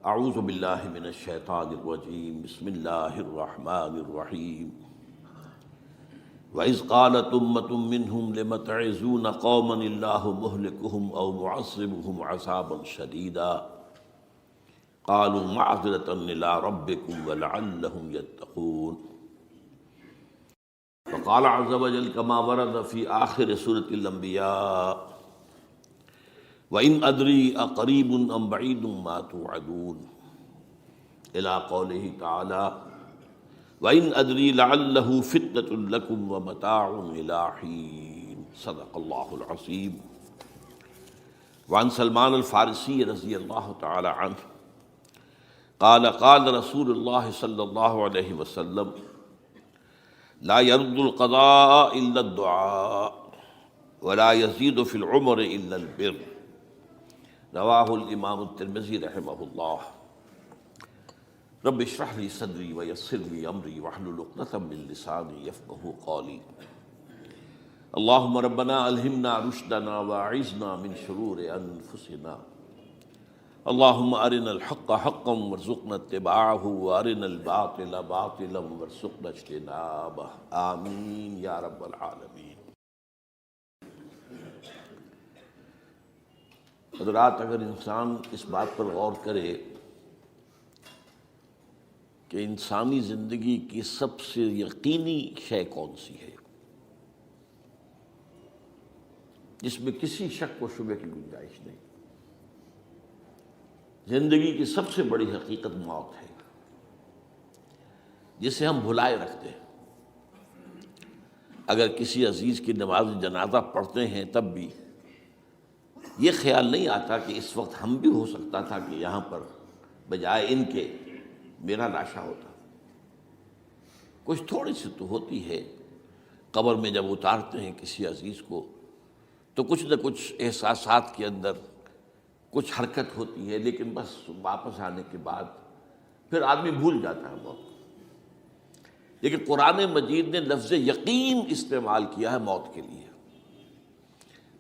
اعوذ باللہ من الشیطان الرجیم بسم اللہ الرحمن الرحیم وَإِذْ قَالَتْ أُمَّةٌ مِّنْهُمْ لِمَ تَعِظُونَ قَوْمًا اللَّهُ مُهْلِكُهُمْ أَوْ مُعَذِّبُهُمْ عَذَابًا شَدِيدًا قَالُوا مَعْذِرَةً إِلَىٰ رَبِّكُمْ وَلَعَلَّهُمْ يَتَّقُونَ وقال عز وجل كما ورد في آخر سورة الأنبياء وَإِنْ أَدْرِي أَقَرِيبٌ أَمْ بَعِيدٌ مَا تُوعَدُونَ إلى قوله تعالى وَإِنْ أَدْرِي لَعَلَّهُ فِتْنَةٌ لَكُمْ وَمَتَاعٌ إِلَىٰ حِينٍ صدق اللہ العظیم۔ وعن سلمان الفارسی رضی اللہ تعالی عنہ قال قال رسول اللہ صلی اللہ علیہ وسلم لا يرد القضاء إلا الدعاء ولا يزيد في العمر إلا البر رواہ الامام الترمذی رحمہ اللہ۔ رب اشرح لی صدری ویسر لی امری واحلل عقدۃ من لسانی یفقہوا قولی۔ اللہم ربنا الہمنا رشدنا واعذنا من شرور انفسنا۔ اللہم ارنا الحق حقا وارزقنا اتباعہ وارنا الباطل باطلا وارزقنا اجتنابہ، آمین یا رب العالمین۔ حضرات، اگر انسان اس بات پر غور کرے کہ انسانی زندگی کی سب سے یقینی شے کون سی ہے جس میں کسی شک و شبہ کی گنجائش نہیں، زندگی کی سب سے بڑی حقیقت موت ہے جسے ہم بھلائے رکھتے ہیں۔ اگر کسی عزیز کی نماز جنازہ پڑھتے ہیں تب بھی یہ خیال نہیں آتا کہ اس وقت ہم بھی ہو سکتا تھا کہ یہاں پر بجائے ان کے میرا لاشا ہوتا۔ کچھ تھوڑی سی تو ہوتی ہے، قبر میں جب اتارتے ہیں کسی عزیز کو تو کچھ نہ کچھ احساسات کے اندر کچھ حرکت ہوتی ہے، لیکن بس واپس آنے کے بعد پھر آدمی بھول جاتا ہے موت۔ لیکن قرآن مجید نے لفظ یقین استعمال کیا ہے موت کے لیے۔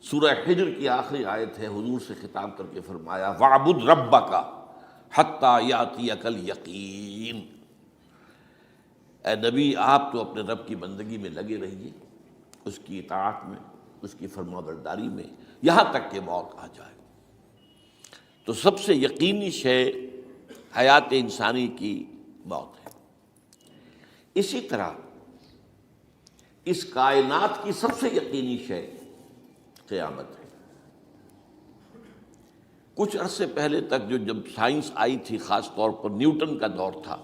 سورہ حجر کی آخری آیت ہے، حضور سے خطاب کر کے فرمایا وَاعْبُدْ رَبَّكَ حَتَّى يَأْتِيَكَ الْيَقِينُ۔ اے نبی، آپ تو اپنے رب کی بندگی میں لگے رہیے، اس کی اطاعت میں، اس کی فرما برداری میں، یہاں تک کہ موت آ جائے۔ تو سب سے یقینی شے حیات انسانی کی موت ہے۔ اسی طرح اس کائنات کی سب سے یقینی شے قیامت ہے۔ کچھ عرصے پہلے تک جب سائنس آئی تھی، خاص طور پر نیوٹن کا دور تھا،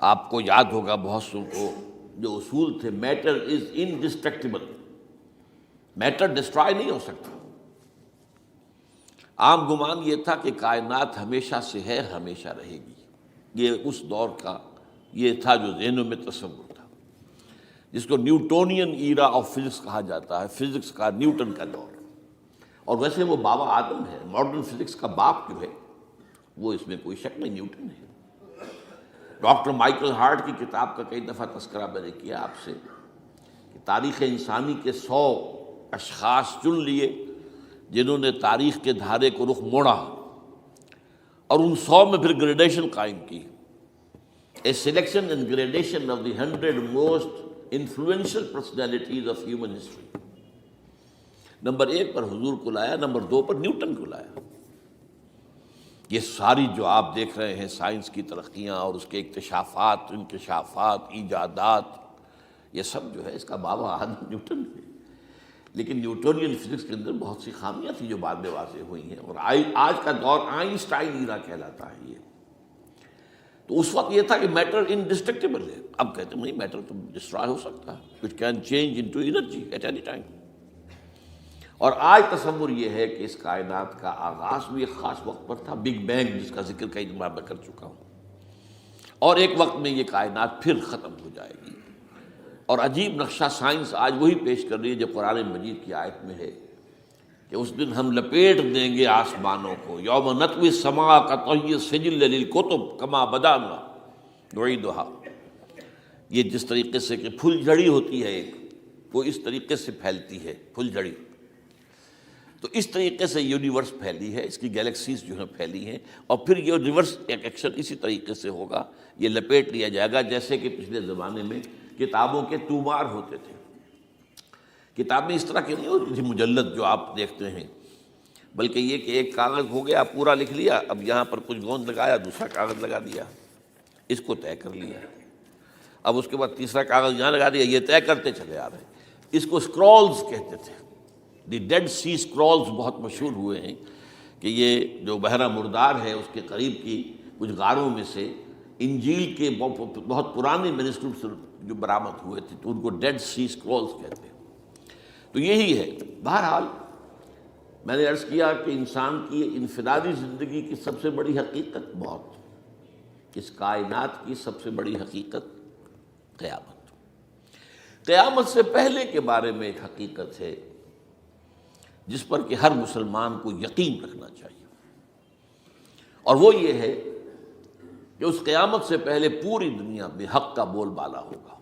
آپ کو یاد ہوگا بہت سو کو جو اصول تھے، میٹر از انڈسٹرکٹیبل، میٹر ڈسٹرائے نہیں ہو سکتا۔ عام گمان یہ تھا کہ کائنات ہمیشہ سے ہے، ہمیشہ رہے گی۔ یہ اس دور کا یہ تھا جو ذہنوں میں تصور تھا، جس کو نیوٹونین ایرا آف فزکس کہا جاتا ہے، فزکس کا نیوٹن کا دور۔ اور ویسے وہ بابا آدم ہے، ماڈرن فزکس کا باپ جو ہے وہ اس میں کوئی شک نہیں، نیوٹن ہے۔ ڈاکٹر مائیکل ہارٹ کی کتاب کا کئی دفعہ تذکرہ میں نے کیا آپ سے کہ تاریخ انسانی کے 100 اشخاص چن لیے جنہوں نے تاریخ کے دھارے کو رخ موڑا، اور ان 100 میں پھر گریڈیشن قائم کی، a selection and gradation of the 100 most influential personalities of human history۔ Number 1 پر حضور کو لایا، نمبر 2 پر نیوٹن کو لایا۔ یہ ساری جو آپ دیکھ رہے ہیں سائنس کی ترقیاں اور اس کے اکتشافات، انکشافات، ایجادات، یہ سب جو ہے اس کا بابا آدم نیوٹن ہے۔ لیکن نیوٹونین فزکس کے اندر بہت سی خامیاں تھیں جو بعد میں واضح ہوئی ہیں، اور آج کا دور آئنسٹائن ایرا کہلاتا ہے یہ۔ تو اس وقت یہ تھا کہ میٹر انڈسٹرکٹیبل ہے، اب کہتے ہیں نہیں، میٹر تو ڈسٹرائے ہو سکتا ہے، it can change into energy at any time. اور آج تصور یہ ہے کہ اس کائنات کا آغاز بھی ایک خاص وقت پر تھا، بگ بینگ، جس کا ذکر کئی دفعہ میں کر چکا ہوں، اور ایک وقت میں یہ کائنات پھر ختم ہو جائے گی۔ اور عجیب نقشہ سائنس آج وہی پیش کر رہی ہے جو قرآن مجید کی آیت میں ہے کہ اس دن ہم لپیٹ دیں گے آسمانوں کو، یوم نطوی السماء کطی السجل للکتب کما بدانا نعیدھا۔ یہ جس طریقے سے کہ پھل جھڑی ہوتی ہے ایک، وہ اس طریقے سے پھیلتی ہے پھل جھڑی۔ تو اس طریقے سے یونیورس پھیلی ہے، اس کی گیلیکسیز جو ہیں پھیلی ہیں، اور پھر یہ ریورس ایکشن اسی طریقے سے ہوگا، یہ لپیٹ لیا جائے گا جیسے کہ پچھلے زمانے میں کتابوں کے تومار ہوتے تھے۔ کتابیں اس طرح کی نہیں ہوتی تھی مجلد جو آپ دیکھتے ہیں، بلکہ یہ کہ ایک کاغذ ہو گیا پورا لکھ لیا، اب یہاں پر کچھ گوند لگایا، دوسرا کاغذ لگا دیا، اس کو طے کر لیا، اب اس کے بعد تیسرا کاغذ یہاں لگا دیا، یہ طے کرتے چلے آ رہے ہیں۔ اس کو سکرولز کہتے تھے، دی ڈیڈ سی سکرولز بہت مشہور ہوئے ہیں کہ یہ جو بحیرہ مردار ہے اس کے قریب کی کچھ غاروں میں سے انجیل کے بہت پرانے مینuscripts جو برآمد ہوئے تھے تو ان کو ڈیڈ سی سکرولز کہتے ہیں۔ تو یہی ہے۔ بہرحال میں نے عرض کیا کہ انسان کی انفرادی زندگی کی سب سے بڑی حقیقت موت، اس کائنات کی سب سے بڑی حقیقت قیامت۔ قیامت سے پہلے کے بارے میں ایک حقیقت ہے جس پر کہ ہر مسلمان کو یقین رکھنا چاہیے، اور وہ یہ ہے کہ اس قیامت سے پہلے پوری دنیا میں حق کا بول بالا ہوگا۔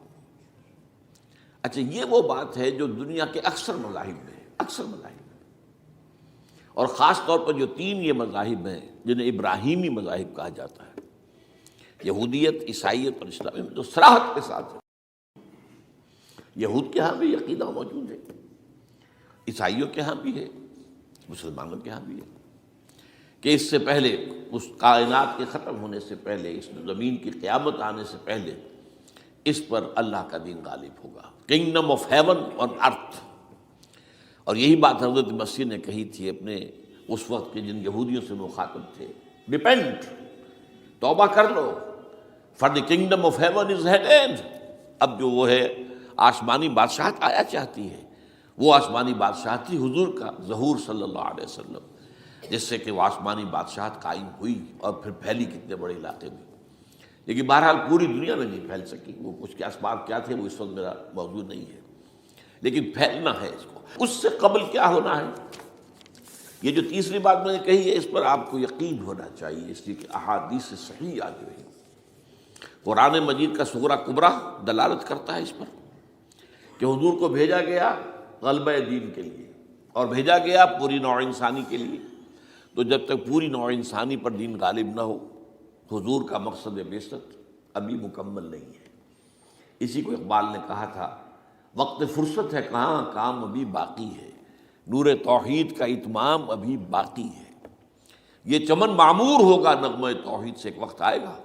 اچھا، یہ وہ بات ہے جو دنیا کے اکثر مذاہب میں ہے، اکثر مذاہب میں، اور خاص طور پر جو تین یہ مذاہب ہیں جنہیں ابراہیمی مذاہب کہا جاتا ہے، یہودیت، عیسائیت اور اسلام، میں تو صراحت کے ساتھ ہے۔ یہود کے ہاں بھی عقیدہ موجود ہے، عیسائیوں کے ہاں بھی ہے، مسلمانوں کے ہاں بھی ہے کہ اس سے پہلے، اس کائنات کے ختم ہونے سے پہلے، اس زمین کی قیامت آنے سے پہلے اس پر اللہ کا دین غالب ہوگا، کنگڈم آف ہیون آن ارتھ۔ اور یہی بات حضرت مسیح نے کہی تھی اپنے اس وقت کے جن یہودیوں سے مخاطب تھے، ریپینٹ، توبہ کر لو، for the kingdom of heaven is at hand. اب جو وہ ہے آسمانی بادشاہت آیا چاہتی ہے، وہ آسمانی بادشاہت تھی حضور کا ظہور صلی اللہ علیہ وسلم، جس سے کہ وہ آسمانی بادشاہت قائم ہوئی اور پھر پھیلی کتنے بڑے علاقے میں، لیکن بہرحال پوری دنیا میں نہیں پھیل سکی۔ وہ کچھ کے اسباب کیا تھے وہ اس وقت میرا موضوع نہیں ہے، لیکن پھیلنا ہے اس کو۔ اس سے قبل کیا ہونا ہے، یہ جو تیسری بات میں نے کہی ہے، اس پر آپ کو یقین ہونا چاہیے، اس لیے کہ احادیث صحیح آ گئی ہے۔ قرآن مجید کا سورہ کبریٰ دلالت کرتا ہے اس پر کہ حضور کو بھیجا گیا غلبہ دین کے لیے، اور بھیجا گیا پوری نوع انسانی کے لیے۔ تو جب تک پوری نوع انسانی پر دین غالب نہ ہو، حضور کا مقصد بعثت ابھی مکمل نہیں ہے۔ اسی کو اقبال نے کہا تھا، وقت فرصت ہے کہاں، کام ابھی باقی ہے، نور توحید کا اتمام ابھی باقی ہے۔ یہ چمن معمور ہوگا نغمہ توحید سے، ایک وقت آئے گا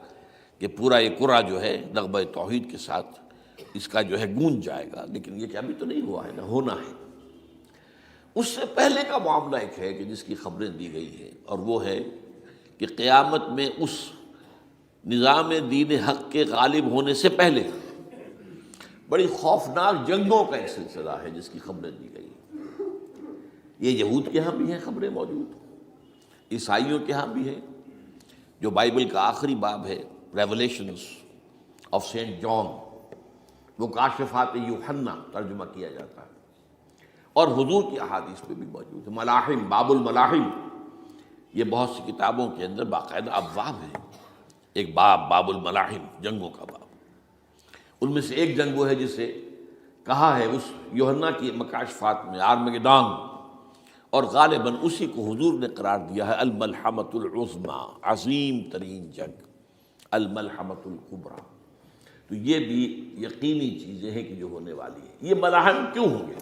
کہ پورا یہ قرہ جو ہے نغمہ توحید کے ساتھ اس کا جو ہے گونج جائے گا، لیکن یہ کہ ابھی تو نہیں ہوا ہے، نہ ہونا ہے۔ اس سے پہلے کا معاملہ ایک ہے کہ جس کی خبریں دی گئی ہیں، اور وہ ہے کہ قیامت میں اس نظام دین حق کے غالب ہونے سے پہلے بڑی خوفناک جنگوں کا ایک سلسلہ ہے جس کی خبریں دی گئی ہیں۔ یہ یہود کے ہاں بھی ہیں خبریں موجود، عیسائیوں کے ہاں بھی ہیں، جو بائبل کا آخری باب ہے، ریولیشنز آف سینٹ جان، وہ کاشفات یوحنا ترجمہ کیا جاتا ہے، اور حضور کی احادیث میں بھی موجود ہے۔ ملاحم، باب الملاحم، یہ بہت سی کتابوں کے اندر باقاعدہ ابواب ہیں، ایک باب، باب الملاحم، جنگوں کا باب۔ ان میں سے ایک جنگ وہ ہے جسے کہا ہے اس یوحنا کی مکاشفات میں آرمگدان، اور غالباً اسی کو حضور نے قرار دیا ہے الملحمۃ العظمیٰ، عظیم ترین جنگ، الملحمۃ الکبریٰ۔ تو یہ بھی یقینی چیزیں ہیں کہ جو ہونے والی ہیں۔ یہ ملاحم کیوں ہوں گے؟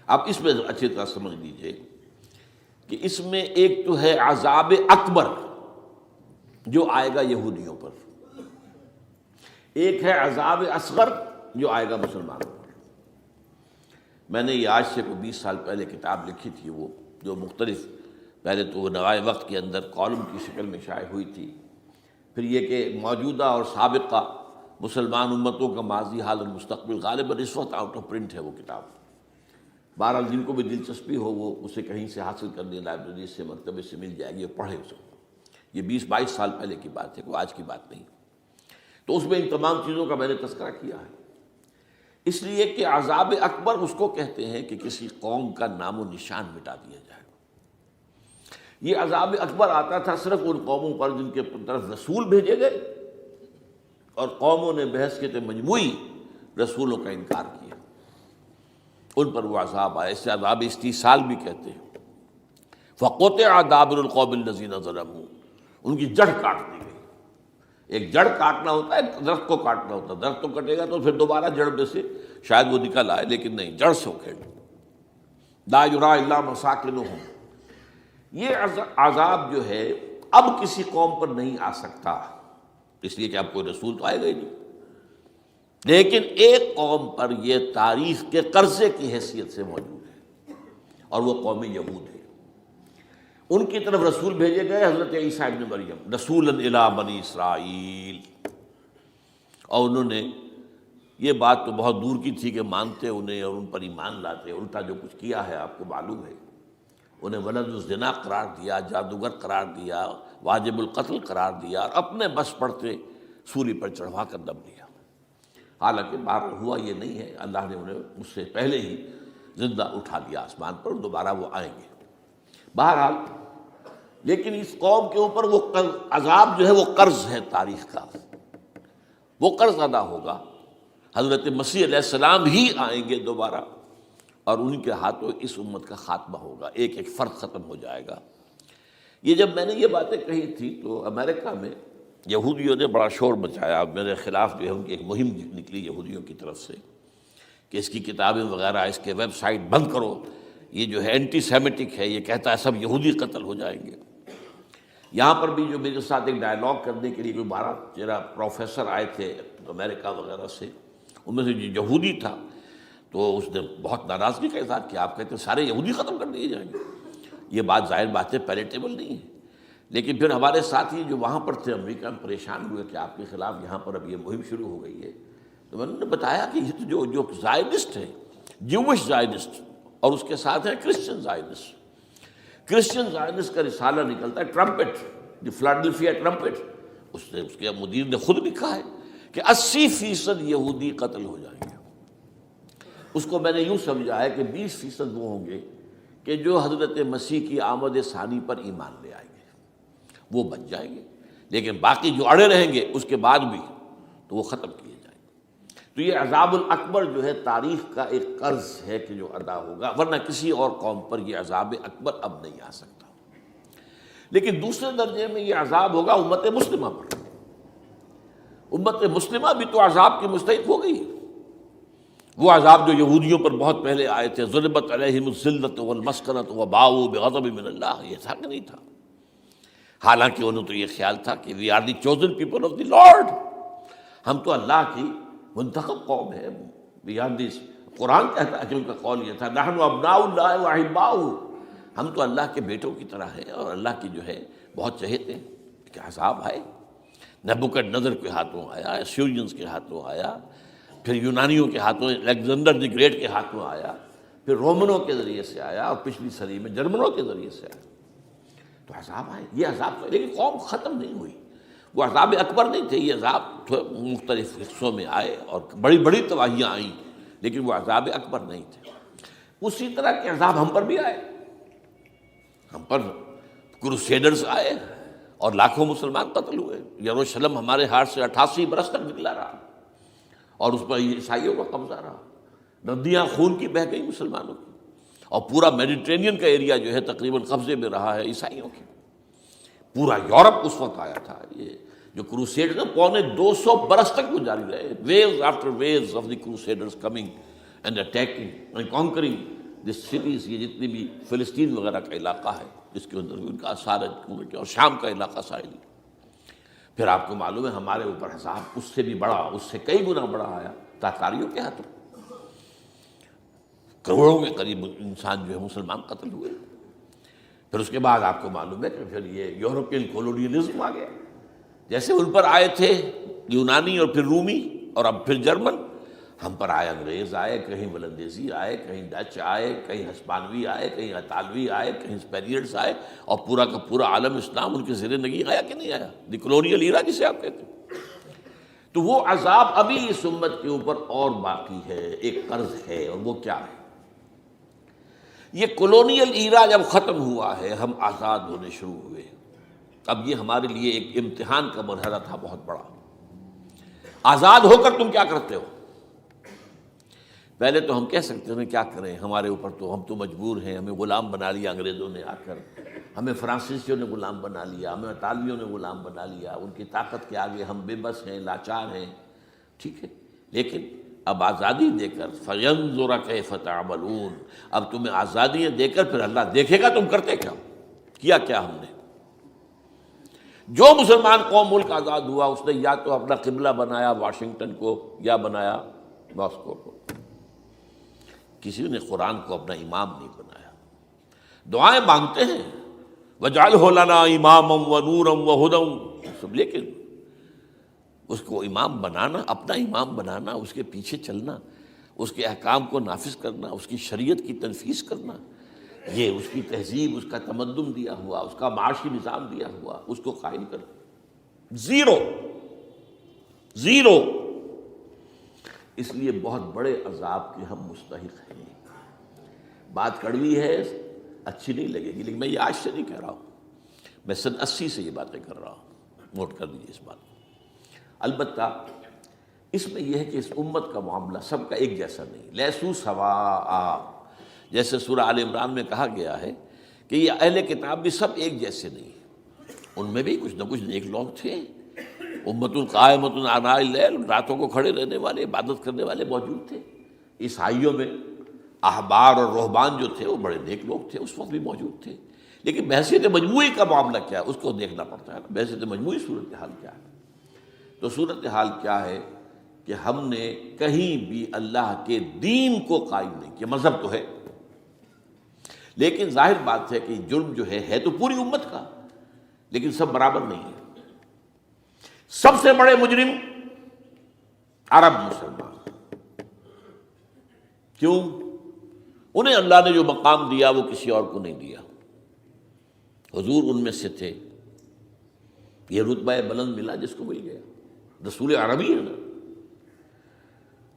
آپ اس میں اچھی طرح سمجھ لیجئے کہ اس میں ایک تو ہے عذاب اکبر جو آئے گا یہودیوں پر، ایک ہے عذاب اصغر جو آئے گا مسلمانوں پر۔ میں نے یہ آج سے کوئی 20 سال پہلے کتاب لکھی تھی، وہ جو مختلف، پہلے تو وہ نوائے وقت کے اندر کالم کی شکل میں شائع ہوئی تھی، پھر یہ کہ موجودہ اور سابقہ مسلمان امتوں کا ماضی، حال اور مستقبل، غالباً اس وقت آؤٹ آف پرنٹ ہے وہ کتاب۔ بہرحال جن کو بھی دلچسپی ہو وہ اسے کہیں سے حاصل کر لیں، لائبریری سے، مکتبے سے مل جائے گی اور پڑھے اس کو۔ یہ 20-22 سال پہلے کی بات ہے، کوئی آج کی بات نہیں۔ تو اس میں ان تمام چیزوں کا میں نے تذکرہ کیا ہے، اس لیے کہ عذاب اکبر اس کو کہتے ہیں کہ کسی قوم کا نام و نشان مٹا دیا جائے۔ یہ عذاب اکبر آتا تھا صرف ان قوموں پر جن کے طرف رسول بھیجے گئے اور قوموں نے بحثیت مجموعی رسولوں کا انکار کیا۔ ان پر وہ عذاب آئے، اسے عذاب استیصال بھی کہتے ہیں۔ فقطع دابر القوم الذین ظلموا، ان کی جڑ کاٹ دی گئی۔ ایک جڑ کاٹنا ہوتا ہے، درخت کو کاٹنا ہوتا ہے، درخت تو کٹے گا تو پھر دوبارہ جڑ میں سے شاید وہ نکل آئے، لیکن نہیں، جڑ سے اکھیڑ۔ لا یری الا مساکنہم، یہ عذاب جو ہے اب کسی قوم پر نہیں آ سکتا، اس لیے کہ اب کوئی رسول تو آئے گا ہی نہیں، لیکن ایک قوم پر یہ تاریخ کے قرضے کی حیثیت سے موجود ہے، اور وہ قوم یہود ہے۔ ان کی طرف رسول بھیجے گئے حضرت عیسیٰ ابن مریم، رسولا الی بنی اسرائیل، اور انہوں نے یہ بات تو بہت دور کی تھی کہ مانتے انہیں اور ان پر ایمان لاتے، الٹا جو کچھ کیا ہے آپ کو معلوم ہے، انہیں ولد الزنا قرار دیا، جادوگر قرار دیا، واجب القتل قرار دیا، اور اپنے بس پڑتے سولی پر چڑھوا کر دم لیا۔ حالانکہ بات ہوا یہ نہیں ہے، اللہ نے انہیں اس سے پہلے ہی زندہ اٹھا لیا آسمان پر، دوبارہ وہ آئیں گے۔ بہرحال لیکن اس قوم کے اوپر وہ عذاب جو ہے وہ قرض ہے تاریخ کا، وہ قرض ادا ہوگا۔ حضرت مسیح علیہ السلام ہی آئیں گے دوبارہ، اور ان کے ہاتھوں اس امت کا خاتمہ ہوگا، ایک ایک فرد ختم ہو جائے گا۔ یہ جب میں نے یہ باتیں کہی تھی تو امریکہ میں یہودیوں نے بڑا شور مچایا، میرے خلاف جو ہے ان کی ایک مہم نکلی یہودیوں کی طرف سے کہ اس کی کتابیں وغیرہ، اس کے ویب سائٹ بند کرو، یہ جو ہے اینٹی سیمیٹک ہے، یہ کہتا ہے سب یہودی قتل ہو جائیں گے۔ یہاں پر بھی جو میرے ساتھ ایک ڈائلاگ کرنے کے لیے کوئی 12-13 پروفیسر آئے تھے امریکہ وغیرہ سے، ان میں سے جو یہودی تھا تو اس نے بہت ناراضگی کا اظہار کیا، آپ کہتے ہیں سارے یہودی ختم کر دیے جائیں گے، یہ بات ظاہر بات ہے پیلیٹیبل نہیں ہے۔ لیکن پھر ہمارے ساتھی جو وہاں پر تھے امریکہ میں پریشان ہوئے کہ آپ کے خلاف یہاں پر اب یہ مہم شروع ہو گئی ہے، تو میں نے بتایا کہ یہ تو جو زائنسٹ ہیں، جوش زائنسٹ، اور اس کے ساتھ ہیں کرسچن زائنسٹ۔ کرسچن زائنسٹ کا رسالہ نکلتا ہے ٹرمپٹ، دی فلاڈلفیا ٹرمپٹ، اس کے مدیر نے خود لکھا ہے کہ 80% یہودی قتل ہو جائیں گے۔ اس کو میں نے یوں سمجھا ہے کہ 20% وہ ہوں گے کہ جو حضرت مسیح کی آمد ثانی پر ایمان لے آئیں گے، وہ بچ جائیں گے، لیکن باقی جو اڑے رہیں گے اس کے بعد بھی تو وہ ختم کیے جائیں گے۔ تو یہ عذاب الاکبر جو ہے تاریخ کا ایک قرض ہے کہ جو ادا ہوگا، ورنہ کسی اور قوم پر یہ عذاب اکبر اب نہیں آ سکتا۔ لیکن دوسرے درجے میں یہ عذاب ہوگا امت مسلمہ پر۔ امت مسلمہ بھی تو عذاب کی مستحق ہو گئی۔ وہ عذاب جو یہودیوں پر بہت پہلے آئے تھے، ضربت علیہم الذلۃ والمسکنۃ وباؤوا بغضب من اللہ، یہ تھا کہ نہیں تھا؟ حالانکہ انہوں تو یہ خیال تھا کہ we are the chosen people of the Lord, ہم تو اللہ کی منتخب قوم ہے، وی آر دی، قرآن کہتا ہے کہ ان کا قول یہ تھا نحن ابناء اللہ واحباؤہ، ہم تو اللہ کے بیٹوں کی طرح ہیں اور اللہ کی جو ہے بہت چہیتے ہیں۔ کہ عذاب آئے، نبوکدنضر کے ہاتھوں آیا، اسیرینز کے ہاتھوں آیا، پھر یونانیوں کے ہاتھوں، الیگزینڈر دی گریٹ کے ہاتھوں آیا، پھر رومنوں کے ذریعے سے آیا، اور پچھلی صدی میں جرمنوں کے ذریعے سے آیا۔ تو عذاب آئے، یہ عذاب تو، لیکن قوم ختم نہیں ہوئی۔ وہ عذاب اکبر نہیں تھے، یہ عذاب مختلف حصوں میں آئے اور بڑی بڑی تباہیاں آئیں، لیکن وہ عذاب اکبر نہیں تھے۔ اسی طرح کے عذاب ہم پر بھی آئے، ہم پر کروسیڈرز آئے اور لاکھوں مسلمان قتل ہوئے۔ یروشلم ہمارے ہاتھ سے 88 برس تک نکلا رہا، اور اس پر عیسائیوں کا قبضہ رہا، ندیاں خون کی بہہ گئی مسلمانوں کی، اور پورا میڈیٹرینین کا ایریا جو ہے تقریباً قبضے میں رہا ہے عیسائیوں کے۔ پورا یورپ اس وقت آیا تھا۔ یہ جو کروسیڈ نا 250 برس تک وہ جاری رہے، waves after waves of the Crusaders coming and attacking and conquering this cities, یہ جتنی بھی فلسطین وغیرہ کا علاقہ ہے جس کے اندر ان کا اثار ہے، اور شام کا علاقہ ساحلی۔ پھر آپ کو معلوم ہے ہمارے اوپر عذاب اس سے بھی بڑا، اس سے کئی گنا بڑا آیا تاتاریوں کے ہاتھوں، کروڑوں کے قریب انسان جو ہے مسلمان قتل ہوئے۔ پھر اس کے بعد آپ کو معلوم ہے کہ پھر یہ یورپین کولونیلزم آ گیا، جیسے ان پر آئے تھے یونانی اور پھر رومی اور اب پھر جرمن، ہم پر آئے انگریز آئے، کہیں ولندیزی آئے، کہیں ڈچ آئے، کہیں ہسپانوی آئے، کہیں اطالوی آئے، کہیں اسپینیئرز آئے، اور پورا کا پورا عالم اسلام ان کے زیر نگین آیا کہ نہیں آیا؟ دی کولونیل ایرا جسے آپ کہتے ہیں۔ تو وہ عذاب ابھی اس امت کے اوپر اور باقی ہے، ایک قرض ہے، اور وہ کیا ہے؟ یہ کولونیل ایرا جب ختم ہوا ہے، ہم آزاد ہونے شروع ہوئے، اب یہ ہمارے لیے ایک امتحان کا مرحلہ تھا بہت بڑا۔ آزاد ہو کر تم کیا کرتے ہو؟ پہلے تو ہم کہہ سکتے ہیں کیا کریں، ہمارے اوپر تو ہم تو مجبور ہیں، ہمیں غلام بنا لیا انگریزوں نے آ کر، ہمیں فرانسیسیوں نے غلام بنا لیا، ہمیں اطالویوں نے غلام بنا لیا، ان کی طاقت کے آگے ہم بے بس ہیں، لاچار ہیں. ٹھیک ہے، لیکن اب آزادی دے کر فَيَنظُرَ كَيْفَ تَعْمَلُونَ، اب تمہیں آزادیاں دے کر پھر اللہ دیکھے گا تم کرتے کیا کیا ہم نے. جو مسلمان قوم ملک آزاد ہوا اس نے یا تو اپنا قبلہ بنایا واشنگٹن کو یا بنایا ماسکو کو، کسی نے قرآن کو اپنا امام نہیں بنایا. دعائیں مانگتے ہیں وَاجْعَلْهُ لَنَا إِمَامًا وَنُورًا وَهُدًى، لیکن اس کو امام بنانا، اپنا امام بنانا، اس کے پیچھے چلنا، اس کے احکام کو نافذ کرنا، اس کی شریعت کی تنفیذ کرنا، یہ اس کی تہذیب، اس کا تمدن دیا ہوا، اس کا معاشی نظام دیا ہوا، اس کو قائم کرنا، زیرو. اس لیے بہت بڑے عذاب کے ہم مستحق ہیں. بات کڑوی ہے، اچھی نہیں لگے گی، لیکن میں یہ آج سے نہیں کہہ رہا ہوں، میں سن 80 سے یہ باتیں کر رہا ہوں. نوٹ کر دیجیے اس بات کو. البتہ اس میں یہ ہے کہ اس امت کا معاملہ سب کا ایک جیسا نہیں، لیسو سواء، جیسے سورہ آل عمران میں کہا گیا ہے کہ یہ اہل کتاب بھی سب ایک جیسے نہیں، ان میں بھی کچھ نہ کچھ نیک لوگ تھے. امت قائمۃ آناء اللیل، راتوں کو کھڑے رہنے والے، عبادت کرنے والے موجود تھے. عیسائیوں میں احبار اور رہبان جو تھے وہ بڑے نیک لوگ تھے، اس وقت بھی موجود تھے. لیکن بحثیت مجموعی کا معاملہ کیا ہے اس کو دیکھنا پڑتا ہے، بحثیت مجموعی صورتحال کیا ہے. تو صورتحال کیا ہے کہ ہم نے کہیں بھی اللہ کے دین کو قائم نہیں کیا. مذہب تو ہے، لیکن ظاہر بات ہے کہ جرم جو ہے تو پوری امت کا، لیکن سب برابر نہیں ہے. سب سے بڑے مجرم عرب مسلمان. کیوں؟ انہیں اللہ نے جو مقام دیا وہ کسی اور کو نہیں دیا. حضور ان میں سے تھے، یہ رتبہ بلند ملا جس کو مل گیا، رسول عربی ہے نا.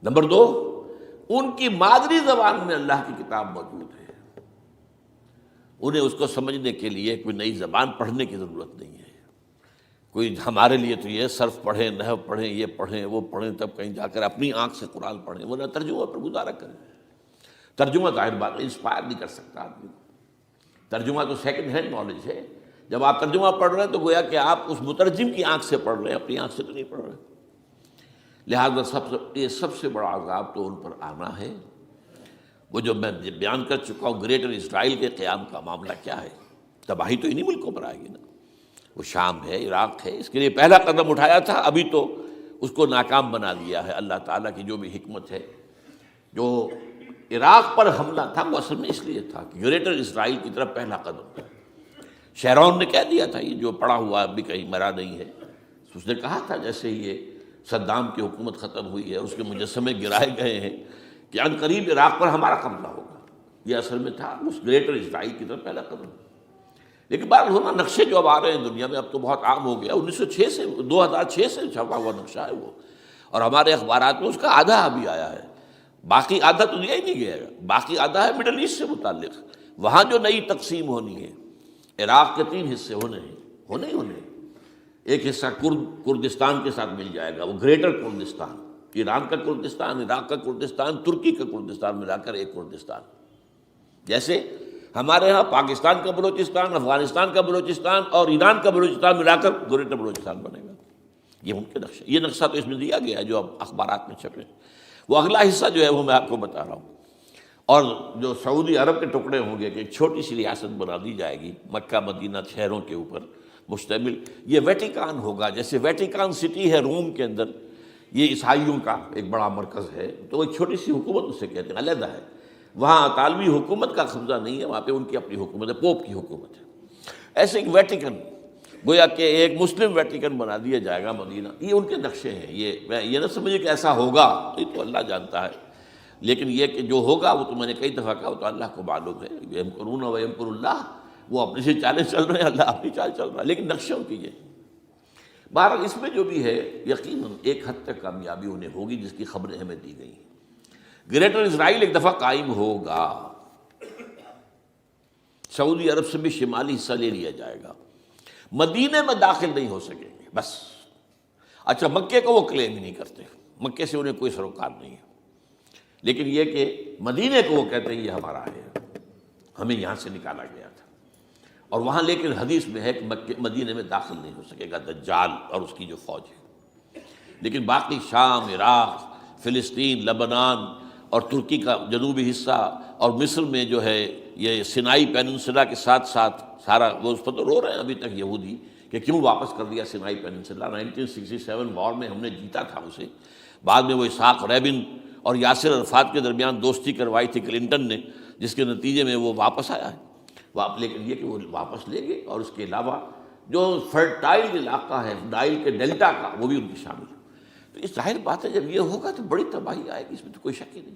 نمبر 2، ان کی مادری زبان میں اللہ کی کتاب موجود ہے، انہیں اس کو سمجھنے کے لیے کوئی نئی زبان پڑھنے کی ضرورت نہیں ہے. کوئی ہمارے لیے تو یہ صرف پڑھیں، نحو پڑھیں، یہ پڑھیں، وہ پڑھیں، تب کہیں جا کر اپنی آنکھ سے قرآن پڑھیں، ورنہ ترجمہ پر گزارا کریں. ترجمہ ظاہر بات ہے انسپائر نہیں کر سکتا آدمی. ترجمہ تو سیکنڈ ہینڈ نالج ہے. جب آپ ترجمہ پڑھ رہے ہیں تو گویا کہ آپ اس مترجم کی آنکھ سے پڑھ رہے ہیں، اپنی آنکھ سے تو نہیں پڑھ رہے. لہذا یہ سب سے بڑا عذاب تو ان پر آنا ہے. وہ جو میں بیان کر چکا ہوں گریٹر اسرائیل کے قیام کا معاملہ کیا ہے، تباہی تو انہی ملکوں پر آئے گی نا. وہ شام ہے، عراق ہے، اس کے لیے پہلا قدم اٹھایا تھا، ابھی تو اس کو ناکام بنا دیا ہے. اللہ تعالیٰ کی جو بھی حکمت ہے. جو عراق پر حملہ تھا وہ اصل میں اس لیے تھا کہ گریٹر اسرائیل کی طرف پہلا قدم تھا. شیرون نے کہہ دیا تھا یہ جو پڑا ہوا ابھی کہیں مرا نہیں ہے. اس نے کہا تھا جیسے یہ صدام کی حکومت ختم ہوئی ہے، اس کے مجسمے گرائے گئے ہیں، کہ ان قریب عراق پر ہمارا قبضہ ہوگا. یہ اصل میں تھا اس گریٹر اسرائیل کی طرف پہلا قدم. لیکن بہرحال ہونا نقشے جو اب آ رہے ہیں دنیا میں اب تو بہت عام ہو گیا. 1906 سے 2006 سے چھپا ہوا نقشہ ہے وہ، اور ہمارے اخبارات میں اس کا آدھا ابھی آیا ہے. باقی آدھا تو دیا ہی نہیں گیا ہے. باقی آدھا ہے مڈل ایسٹ سے متعلق. وہاں جو نئی تقسیم ہونی ہے، عراق کے 3 حصے ہونے ہیں. ایک حصہ کردستان کے ساتھ مل جائے گا، وہ گریٹر کردستان، ایران کا کردستان، عراق کا کردستان، ترکی کا کردستان ملا کر ایک کردستان. جیسے ہمارے ہاں پاکستان کا بلوچستان، افغانستان کا بلوچستان اور ایران کا بلوچستان ملا کر گریٹر بلوچستان بنے گا. یہ ان کے نقشہ، یہ نقشہ تو اس میں دیا گیا ہے جو اب اخبارات میں چھپے. وہ اگلا حصہ جو ہے وہ میں آپ کو بتا رہا ہوں. اور جو سعودی عرب کے ٹکڑے ہوں گے کہ ایک چھوٹی سی ریاست بنا دی جائے گی مکہ مدینہ شہروں کے اوپر مشتمل. یہ ویٹیکان ہوگا، جیسے ویٹیکان سٹی ہے روم کے اندر، یہ عیسائیوں کا ایک بڑا مرکز ہے. تو ایک چھوٹی سی حکومت اسے کہتے ہیں، علیحدہ ہے. وہاں اطالوی حکومت کا قبضہ نہیں ہے، وہاں پہ ان کی اپنی حکومت ہے، پوپ کی حکومت ہے. ایسے ایک ویٹیکن، گویا کہ ایک مسلم ویٹیکن بنا دیا جائے گا مدینہ. یہ ان کے نقشے ہیں. یہ نہ سمجھے کہ ایسا ہوگا، یہ تو اللہ جانتا ہے. لیکن یہ کہ جو ہوگا وہ تو میں نے کئی دفعہ کہا، وہ تو اللہ کو معلوم ہے. یمکرون و یمکر اللہ، وہ اپنی سے چالیں چل رہے ہیں، اللہ اپنی چال چل رہا ہے. لیکن نقشوں کی یہ بہرحال اس میں جو بھی ہے یقیناً ایک حد تک کامیابی انہیں ہوگی جس کی خبریں ہمیں دی گئی ہیں. گریٹر اسرائیل ایک دفعہ قائم ہوگا، سعودی عرب سے بھی شمالی حصہ لے لیا جائے گا. مدینے میں داخل نہیں ہو سکیں گے بس. اچھا، مکے کو وہ کلیم ہی نہیں کرتے، مکے سے انہیں کوئی سروکار نہیں ہے. لیکن یہ کہ مدینے کو وہ کہتے ہیں یہ ہمارا ہے، ہمیں یہاں سے نکالا گیا تھا، اور وہاں لیکن حدیث میں ہے کہ مدینے میں داخل نہیں ہو سکے گا دجال اور اس کی جو فوج ہے، لیکن باقی شام، عراق، فلسطین، لبنان اور ترکی کا جنوبی حصہ اور مصر میں جو ہے یہ سینائی پیننسلا کے ساتھ ساتھ سارا، وہ اس پر تو رو رہے ہیں ابھی تک یہودی کہ کیوں واپس کر دیا سینائی پیننسلا، 1967 وار میں ہم نے جیتا تھا اسے، بعد میں وہ اسحاق ریبن اور یاسر عرفات کے درمیان دوستی کروائی تھی کلنٹن نے، جس کے نتیجے میں وہ واپس آیا ہے، لیکن یہ کہ وہ واپس لے گئے، اور اس کے علاوہ جو فرٹائل علاقہ ہے نائل کے ڈیلٹا کا وہ بھی ان کی شامل ہے۔ تو اس ظاہر بات ہے جب یہ ہوگا تو بڑی تباہی آئے گی، اس میں تو کوئی شک ہی نہیں۔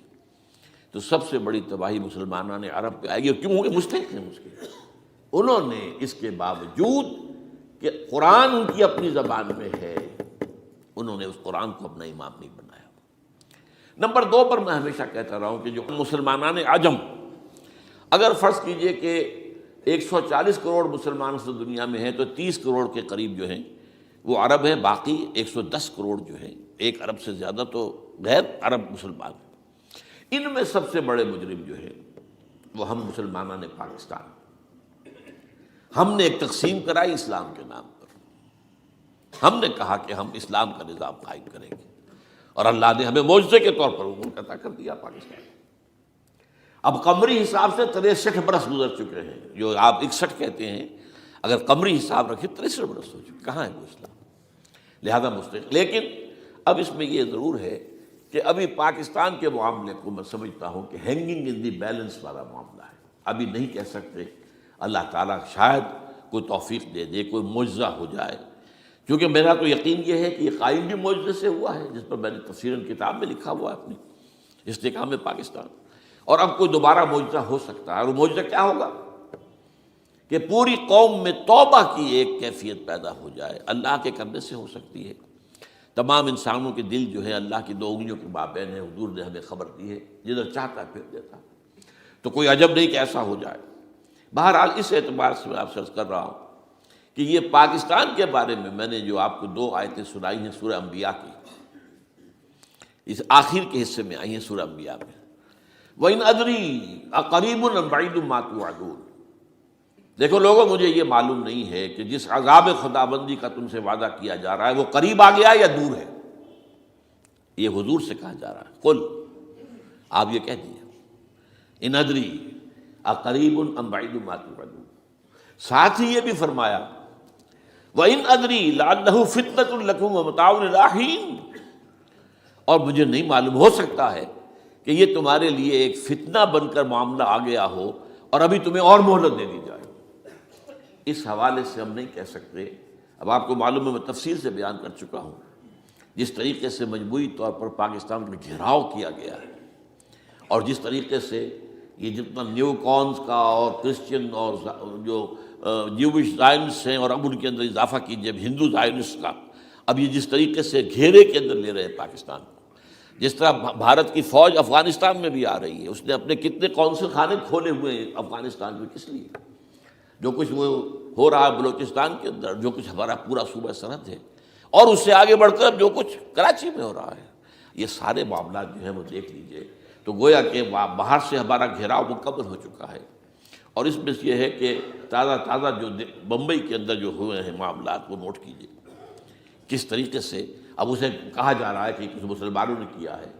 تو سب سے بڑی تباہی مسلمانان عرب پہ آئے گی، اور کیوں؟ ہوگے مستحق ہیں اس کے، انہوں نے اس کے باوجود کہ قرآن ان کی اپنی زبان میں ہے، انہوں نے اس قرآن کو اپنا امام نہیں بنایا۔ نمبر 2 پر میں ہمیشہ کہتا رہا ہوں کہ جو مسلمانان عجم، اگر فرض کیجئے کہ 140 کروڑ مسلمان اس دنیا میں ہیں تو 30 کروڑ کے قریب جو ہیں وہ عرب ہیں، باقی 110 کروڑ جو ہیں، 1 ارب سے زیادہ تو غیر عرب مسلمان ہیں۔ ان میں سب سے بڑے مجرم جو ہیں وہ ہم مسلمانان پاکستان، ہم نے ایک تقسیم کرائی اسلام کے نام پر، ہم نے کہا کہ ہم اسلام کا نظام قائم کریں گے، اور اللہ نے ہمیں معجزے کے طور پر ملک عطا کر دیا پاکستان۔ اب قمری حساب سے 63 برس گزر چکے ہیں، جو آپ 61 کہتے ہیں، اگر قمری حساب رکھیں 63 برس ہو چکے، کہاں ہے وہ اسلام؟ لہذا مستحق۔ لیکن اب اس میں یہ ضرور ہے کہ ابھی پاکستان کے معاملے کو میں سمجھتا ہوں کہ ہینگنگ ان دی بیلنس والا معاملہ ہے، ابھی نہیں کہہ سکتے، اللہ تعالیٰ شاید کوئی توفیق دے دے، کوئی معجزہ ہو جائے، کیونکہ میرا تو یقین یہ ہے کہ یہ قائم بھی معجزے سے ہوا ہے، جس پر میں نے تفسیراً کتاب میں لکھا ہوا ہے اپنی استحکام پاکستان، اور اب کوئی دوبارہ معجزہ ہو سکتا ہے، اور وہ معجزہ کیا ہوگا کہ پوری قوم میں توبہ کی ایک کیفیت پیدا ہو جائے، اللہ کے کرنے سے ہو سکتی ہے۔ تمام انسانوں کے دل جو ہے اللہ کی 2 انگلیوں کے مابین ہے، حضور نے ہمیں خبر دی ہے، جدھر چاہتا ہے پھر دیتا، تو کوئی عجب نہیں کہ ایسا ہو جائے۔ بہرحال اس اعتبار سے میں آپ سے عرض کر رہا ہوں کہ یہ پاکستان کے بارے میں نے جو آپ کو 2 آیتیں سنائی ہیں سورہ انبیاء کی، اس آخر کے حصے میں آئی ہیں سورہ انبیاء میں، وَإِنْ أَدْرِي أَقَرِيبٌ أَمْ بَعِيدٌ مَا تُوعَدُونَ۔ دیکھو لوگوں، مجھے یہ معلوم نہیں ہے کہ جس عذاب خداوندی کا تم سے وعدہ کیا جا رہا ہے وہ قریب آ گیا یا دور ہے۔ یہ حضور سے کہا جا رہا ہے، قل، آپ یہ کہہ دیجیے، ان ادری اقریب ام بعید ما توعدون۔ ساتھ ہی یہ بھی فرمایا وَإِنْ أَدْرِي لَعَلَّهُ فِتْنَةٌ لَكُمْ وَمَتَاعٌ إِلَىٰ حِينٍ، اور مجھے نہیں معلوم، ہو سکتا ہے کہ یہ تمہارے لیے ایک فتنہ بن کر معاملہ آ گیا ہو اور ابھی تمہیں اور مہلت دے دی جائے۔ اس حوالے سے ہم نہیں کہہ سکتے، اب آپ کو معلوم ہے میں تفصیل سے بیان کر چکا ہوں جس طریقے سے مجموعی طور پر پاکستان کا گھیراؤ کیا گیا ہے، اور جس طریقے سے یہ جتنا نیو کونز کا اور کرسچن اور جو جیوش زائنسٹ ہیں، اور اب ان کے اندر اضافہ کیجیے اب ہندو زائنسٹ کا، اب یہ جس طریقے سے گھیرے کے اندر لے رہے ہیں پاکستان کو، جس طرح بھارت کی فوج افغانستان میں بھی آ رہی ہے، اس نے اپنے کتنے قونصل خانے کھولے ہوئے ہیں افغانستان میں، کس لیے؟ جو کچھ وہ ہو رہا ہے بلوچستان کے اندر، جو کچھ ہمارا پورا صوبہ سرحد ہے، اور اس سے آگے بڑھ کر جو کچھ کراچی میں ہو رہا ہے، یہ سارے معاملات جو ہیں وہ دیکھ لیجئے تو گویا کہ باہر سے ہمارا گھیراؤ مکمل ہو چکا ہے، اور اس میں یہ ہے کہ تازہ جو بمبئی کے اندر جو ہوئے ہیں معاملات وہ نوٹ کیجئے کس طریقے سے اب اسے کہا جا رہا ہے کہ کچھ مسلمانوں نے کیا ہے،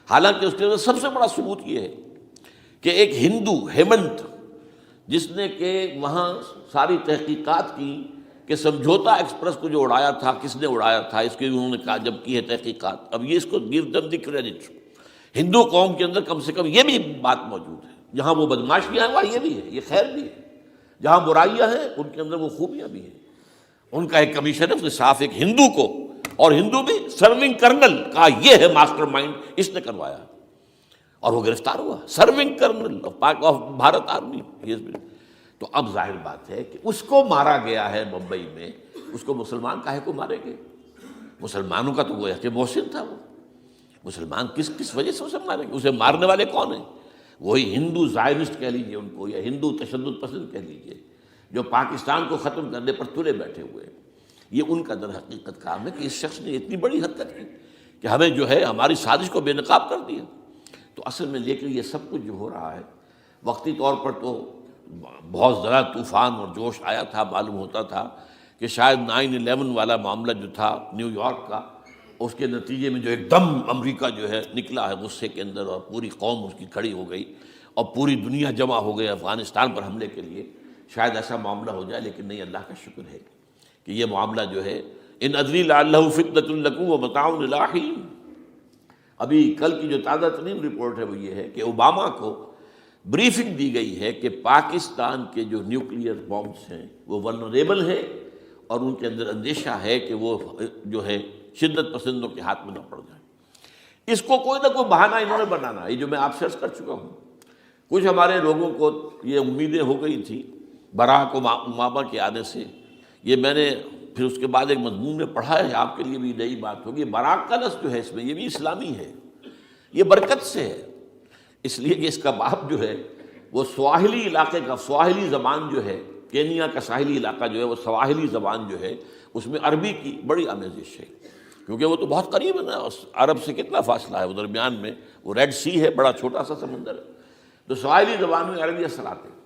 حالانکہ اس کے اندر سب سے بڑا ثبوت یہ ہے کہ ایک ہندو ہیمنت، جس نے کہ وہاں ساری تحقیقات کی کہ سمجھوتا ایکسپریس کو جو اڑایا تھا کس نے اڑایا تھا، اس کی انہوں نے کہا جب کی ہے تحقیقات، اب یہ اس کو گیو دم دی کریڈٹ، ہندو قوم کے اندر کم سے کم یہ بھی بات موجود ہے، جہاں وہ بدماشیاں ہیں وہاں یہ بھی ہے، یہ خیر بھی ہے، جہاں برائیاں ہیں ان کے اندر وہ خوبیاں بھی ہیں۔ ان کا ایک کمیشن ہے، اس نے صاف ایک ہندو کو، اور ہندو بھی سرونگ کرنل کہا یہ ہے ماسٹر مائنڈ، اس نے کروایا، اور وہ گرفتار ہوا، serving kernel of Bharat army. تو اب ظاہر بات ہے کہ اس کو مارا گیا ہے بمبئی میں، اس کو مسلمان کاہے کو مارے گے؟ مسلمانوں کا تو وہ کہ محسن تھا، وہ مسلمان کس وجہ سے اسے مارے گے؟ اسے مارنے والے کون ہیں؟ وہی ہندو زائنسٹ کہہ لیجئے ان کو، یا ہندو تشدد پسند کہہ لیجئے، جو پاکستان کو ختم کرنے پر تلے بیٹھے ہوئے ہیں۔ یہ ان کا در حقیقت کام ہے کہ اس شخص نے اتنی بڑی حرکت کی کہ ہمیں جو ہے ہماری سازش کو بے نقاب کر دیا۔ تو اصل میں لیکن یہ سب کچھ جو ہو رہا ہے وقتی طور پر تو بہت زیادہ طوفان اور جوش آیا تھا، معلوم ہوتا تھا کہ شاید 9/11 والا معاملہ جو تھا نیو یارک کا، اس کے نتیجے میں جو ایک دم امریکہ جو ہے نکلا ہے غصے کے اندر، اور پوری قوم اس کی کھڑی ہو گئی اور پوری دنیا جمع ہو گئی افغانستان پر حملے کے لیے، شاید ایسا معاملہ ہو جائے، لیکن نہیں، اللہ کا شکر ہے کہ یہ معاملہ جو ہے ان ادری لعلہ فتنۃ لکم ومتاع الی حین۔ ابھی کل کی جو تازہ ترین رپورٹ ہے وہ یہ ہے کہ اوباما کو بریفنگ دی گئی ہے کہ پاکستان کے جو نیوکلیئر بامز ہیں وہ ولنریبل ہیں، اور ان کے اندر اندیشہ ہے کہ وہ جو ہے شدت پسندوں کے ہاتھ میں نہ پڑ جائیں۔ اس کو کوئی نہ کوئی بہانہ انہوں نے بنانا ہے، یہ جو میں آپ سے عرض کر چکا ہوں۔ کچھ ہمارے لوگوں کو یہ امیدیں ہو گئی تھی براک اوباما کے آنے سے، یہ میں نے پھر اس کے بعد ایک مضمون میں پڑھا ہے، آپ کے لیے بھی نئی بات ہوگی۔ براک کا لفظ جو ہے اس میں یہ بھی اسلامی ہے، یہ برکت سے ہے، اس لیے کہ اس کا باپ جو ہے وہ سواحلی علاقے کا، سواحلی زبان جو ہے، کینیا کا ساحلی علاقہ جو ہے وہ سواحلی زبان جو ہے اس میں عربی کی بڑی آمیزش ہے، کیونکہ وہ تو بہت قریب ہے نا، عرب سے کتنا فاصلہ ہے، وہ درمیان میں وہ ریڈ سی ہے، بڑا چھوٹا سا سمندر ہے، تو سواحلی زبان میں عربی اثرات ہیں۔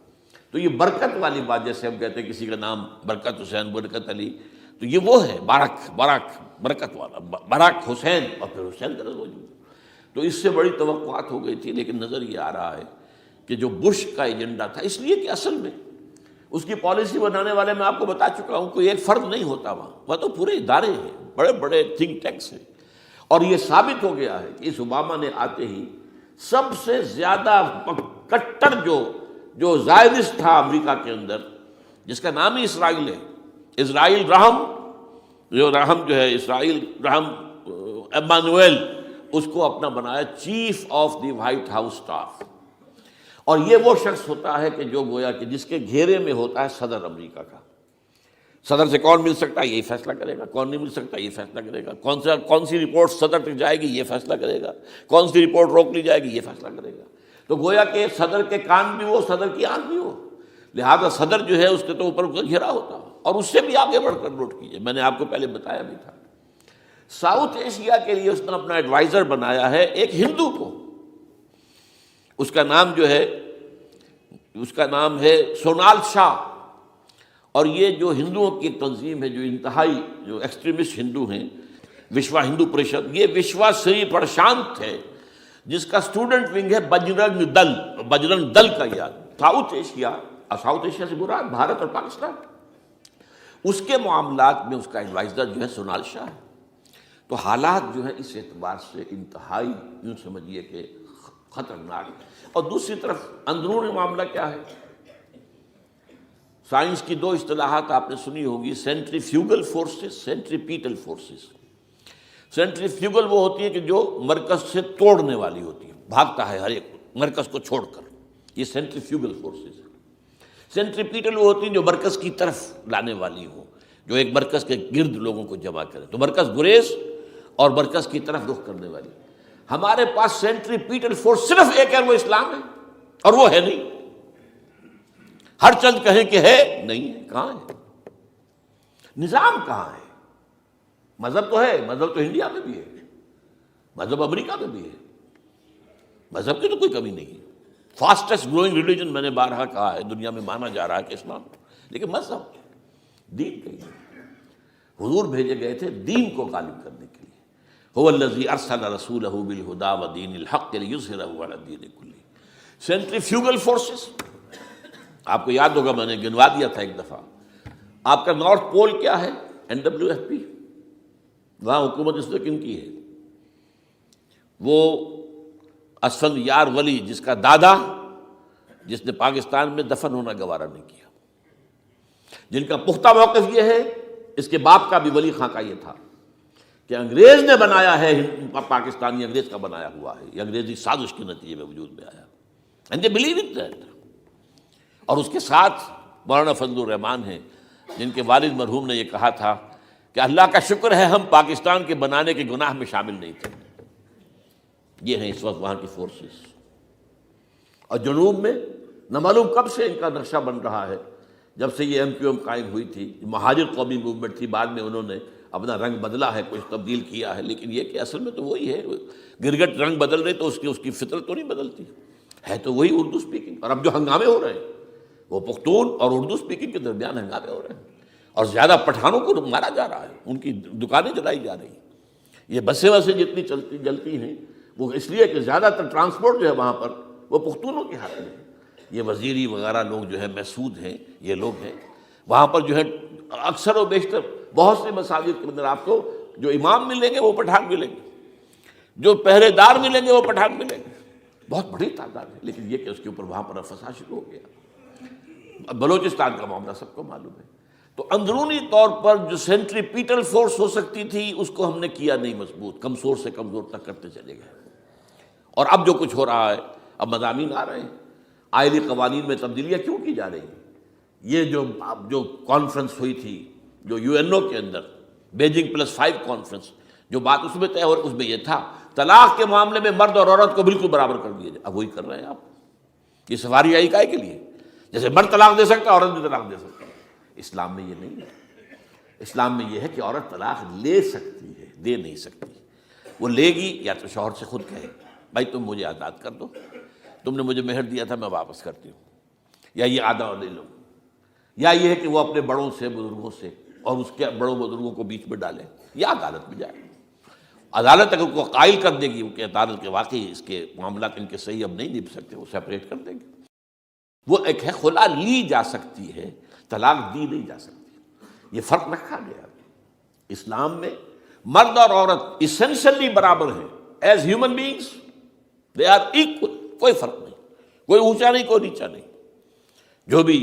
تو یہ برکت والی بات، جیسے ہم کہتے ہیں کسی کا نام برکت حسین، برکت علی، تو یہ وہ ہے باراک برکت والا، باراک حسین، اور پھر حسین کا موجود۔ تو اس سے بڑی توقعات ہو گئی تھی، لیکن نظر یہ آ رہا ہے کہ جو بش کا ایجنڈا تھا، اس لیے کہ اصل میں اس کی پالیسی بنانے والے میں آپ کو بتا چکا ہوں، کوئی ایک فرد نہیں ہوتا وہاں تو پورے ادارے ہیں، بڑے بڑے تھنک ٹینکس ہیں، اور یہ ثابت ہو گیا ہے کہ اس اوباما نے آتے ہی سب سے زیادہ کٹر جو زائدست تھا امریکہ کے اندر، جس کا نام ہی اسرائیل ہے، اسرائیل رحم، جو ہے اسرائیل رحم ایمانویل، اس کو اپنا بنایا chief of the white house staff. اور یہ وہ شخص ہوتا ہے کہ جو گویا کہ جس کے گھیرے میں ہوتا ہے صدر امریکہ کا۔ صدر سے کون مل سکتا ہے، یہی فیصلہ کرے گا، کون نہیں مل سکتا یہ فیصلہ کرے گا، کون سی رپورٹ صدر تک جائے گی یہ فیصلہ کرے گا، کون سی رپورٹ روک لی جائے گی یہ فیصلہ کرے گا۔ تو گویا کہ صدر کے کان بھی ہو، صدر کی آنکھ بھی ہو، لہذا صدر جو ہے اس کے تو اوپر گھیرا ہوتا ہے۔ اور اس سے بھی آگے بڑھ کر نوٹ کیجیے، میں نے آپ کو پہلے بتایا بھی تھا، ساؤتھ ایشیا کے لیے اس نے اپنا ایڈوائزر بنایا ہے ایک ہندو کو، اس کا نام ہے سونال شاہ، اور یہ جو ہندوؤں کی تنظیم ہے، جو انتہائی جو ایکسٹریمسٹ ہندو ہیں، وشوا ہندو پریشد، یہ وشوا سری پرشانت ہے، جس کا اسٹوڈنٹ ونگ ہے بجرنگ دل کا یاد۔ ساؤتھ ایشیا سے مراد بھارت اور پاکستان، اس کے معاملات میں اس کا ایڈوائزر جو ہے سونال شاہ ہے۔ تو حالات جو ہے اس اعتبار سے انتہائی یوں سمجھیے کہ خطرناک۔ اور دوسری طرف اندرون معاملہ کیا ہے؟ سائنس کی دو اصطلاحات آپ نے سنی ہوگی، centrifugal forces, centripetal forces. Centrifugal وہ ہوتی ہے کہ جو مرکز سے توڑنے والی ہوتی ہے، بھاگتا ہے ہر ایک مرکز کو چھوڑ کر، یہ سینٹریفیوگل فورسز ہے۔ سینٹریپیٹل وہ ہوتی ہیں جو مرکز کی طرف لانے والی ہوں، جو ایک مرکز کے گرد لوگوں کو جمع کرے، تو مرکز گریز اور مرکز کی طرف رخ کرنے والی۔ ہمارے پاس سینٹریپیٹل فورس صرف ایک ہے، وہ اسلام ہے، اور وہ ہے نہیں۔ ہر چند کہیں کہ ہے، نہیں ہے، کہاں ہے؟ نظام کہاں ہے؟ مذہب تو ہے، مذہب تو انڈیا میں بھی ہے، مذہب امریکہ میں بھی ہے، مذہب کی تو کوئی کمی نہیں ہے۔ فاسٹسٹ گروئنگ ریلیجن میں نے بارہا کہا ہے دنیا میں مانا جا رہا ہے کہ اسلام، لیکن مذہب دین کہیں نہیں۔ حضور بھیجے گئے تھے دین کو غالب کرنے کے لیے۔ هو الذی ارسل رسولہ بالہدی ودین الحق لیظہرہ علی الدین کلہ۔ سینٹریفیوگل فورسز آپ کو یاد ہوگا، میں نے گنوا دیا تھا ایک دفعہ۔ آپ کا نارتھ پول کیا ہے؟ NWFP، وہاں حکومت اس نے کن کی ہے؟ وہ اسفند یار ولی، جس کا دادا، جس نے پاکستان میں دفن ہونا گوارا نہیں کیا، جن کا پختہ موقف یہ ہے، اس کے باپ کا بھی ولی خاں کا یہ تھا کہ انگریز نے بنایا ہے پاکستانی، انگریز کا بنایا ہوا ہے، یہ انگریزی سازش کے نتیجے میں وجود میں آیا، and they believe in that۔ اور اس کے ساتھ مولانا فضل الرحمان ہیں، جن کے والد مرحوم نے یہ کہا تھا کہ اللہ کا شکر ہے ہم پاکستان کے بنانے کے گناہ میں شامل نہیں تھے۔ یہ ہیں اس وقت وہاں کی فورسز۔ اور جنوب میں نہ معلوم کب سے ان کا نقشہ بن رہا ہے جب سے یہ MQM قائم ہوئی تھی، مہاجر قومی موومنٹ تھی، بعد میں انہوں نے اپنا رنگ بدلا ہے، کچھ تبدیل کیا ہے، لیکن یہ کہ اصل میں تو وہی ہے. گرگٹ رنگ بدل رہے تو اس کی فطرت تو نہیں بدلتی، ہے تو وہی اردو اسپیکنگ. اور اب جو ہنگامے ہو رہے ہیں وہ پختون اور اردو اسپیکنگ کے درمیان ہنگامے ہو رہے ہیں، اور زیادہ پٹھانوں کو مارا جا رہا ہے، ان کی دکانیں جلائی جا رہی ہیں. یہ بسیں وسیں جتنی جلتی ہیں وہ اس لیے کہ زیادہ تر ٹرانسپورٹ جو ہے وہاں پر وہ پختونوں کے ہاتھ میں ہے. یہ وزیری وغیرہ لوگ جو ہے محسود ہیں، یہ لوگ ہیں وہاں پر جو ہے اکثر و بیشتر بہت سے مساجد کے اندر آپ کو جو امام ملیں گے وہ پٹھان ملیں گے، جو پہرے دار ملیں گے وہ پٹھان ملیں گے. بہت بڑی تعداد ہے، لیکن یہ کہ اس کے اوپر وہاں پر فساد شروع ہو گیا. بلوچستان کا معاملہ سب کو معلوم ہے. تو اندرونی طور پر جو سینٹریپیٹل فورس ہو سکتی تھی اس کو ہم نے کیا نہیں مضبوط، کمزور سے کمزور تک کرتے چلے گئے. اور اب جو کچھ ہو رہا ہے، اب مضامین آ رہے ہیں، آئلی قوانین میں تبدیلیاں کیوں کی جا رہی ہیں. یہ جو کانفرنس ہوئی تھی جو UNO کے اندر بیجنگ +5 کانفرنس، جو بات اس میں طے ہو اس میں یہ تھا طلاق کے معاملے میں مرد اور عورت کو بالکل برابر کر دیا جائے. اب وہی کر رہے ہیں آپ. یہ سفاری آئی کائے کے لیے؟ جیسے مرد طلاق دے سکتا ہے عورت بھی طلاق دے سکتا ہے. اسلام میں یہ نہیں ہے. اسلام میں یہ ہے کہ عورت طلاق لے سکتی ہے، دے نہیں سکتی. وہ لے گی یا تو شوہر سے خود کہے بھائی تم مجھے آزاد کر دو، تم نے مجھے مہر دیا تھا میں واپس کرتی ہوں، یا یہ آدھا لے لو، یا یہ ہے کہ وہ اپنے بڑوں سے بزرگوں سے اور اس کے بڑوں بزرگوں کو بیچ میں ڈالے، یا عدالت میں جائے. عدالت اگر کو قائل کر دے گی کہ عدالت کے واقعی اس کے معاملات ان کے صحیح اب نہیں نبھ سکتے، وہ سیپریٹ کر دیں گے. وہ ایک ہے خلا لی جا سکتی ہے، طلاق دی نہیں جا سکتی. یہ فرق رکھا گیا. اسلام میں مرد اور عورت اسینشلی برابر ہیں. As human beings they are equal. کوئی فرق نہیں، کوئی اونچا نہیں، کوئی نیچا نہیں. جو بھی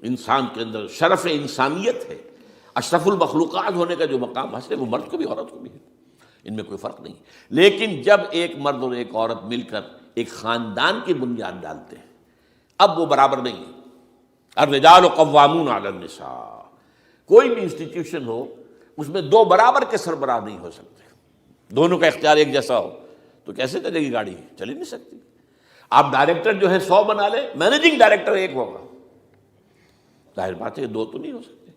انسان کے اندر شرف انسانیت ہے، اشرف المخلوقات ہونے کا جو مقام حاصل ہے، وہ مرد کو بھی عورت کو بھی ہے. ان میں کوئی فرق نہیں. لیکن جب ایک مرد اور ایک عورت مل کر ایک خاندان کی بنیاد ڈالتے ہیں، اب وہ برابر نہیں ہے. الرجال قوامون علی النساء. کوئی بھی انسٹیٹیوشن ہو اس میں دو برابر کے سربراہ نہیں ہو سکتے. دونوں کا اختیار ایک جیسا ہو تو کیسے چلے گی گاڑی؟ چل ہی نہیں سکتی. آپ ڈائریکٹر جو ہے 100 بنا لیں، مینیجنگ ڈائریکٹر ایک ہوگا. ظاہر بات ہے دو تو نہیں ہو سکتے.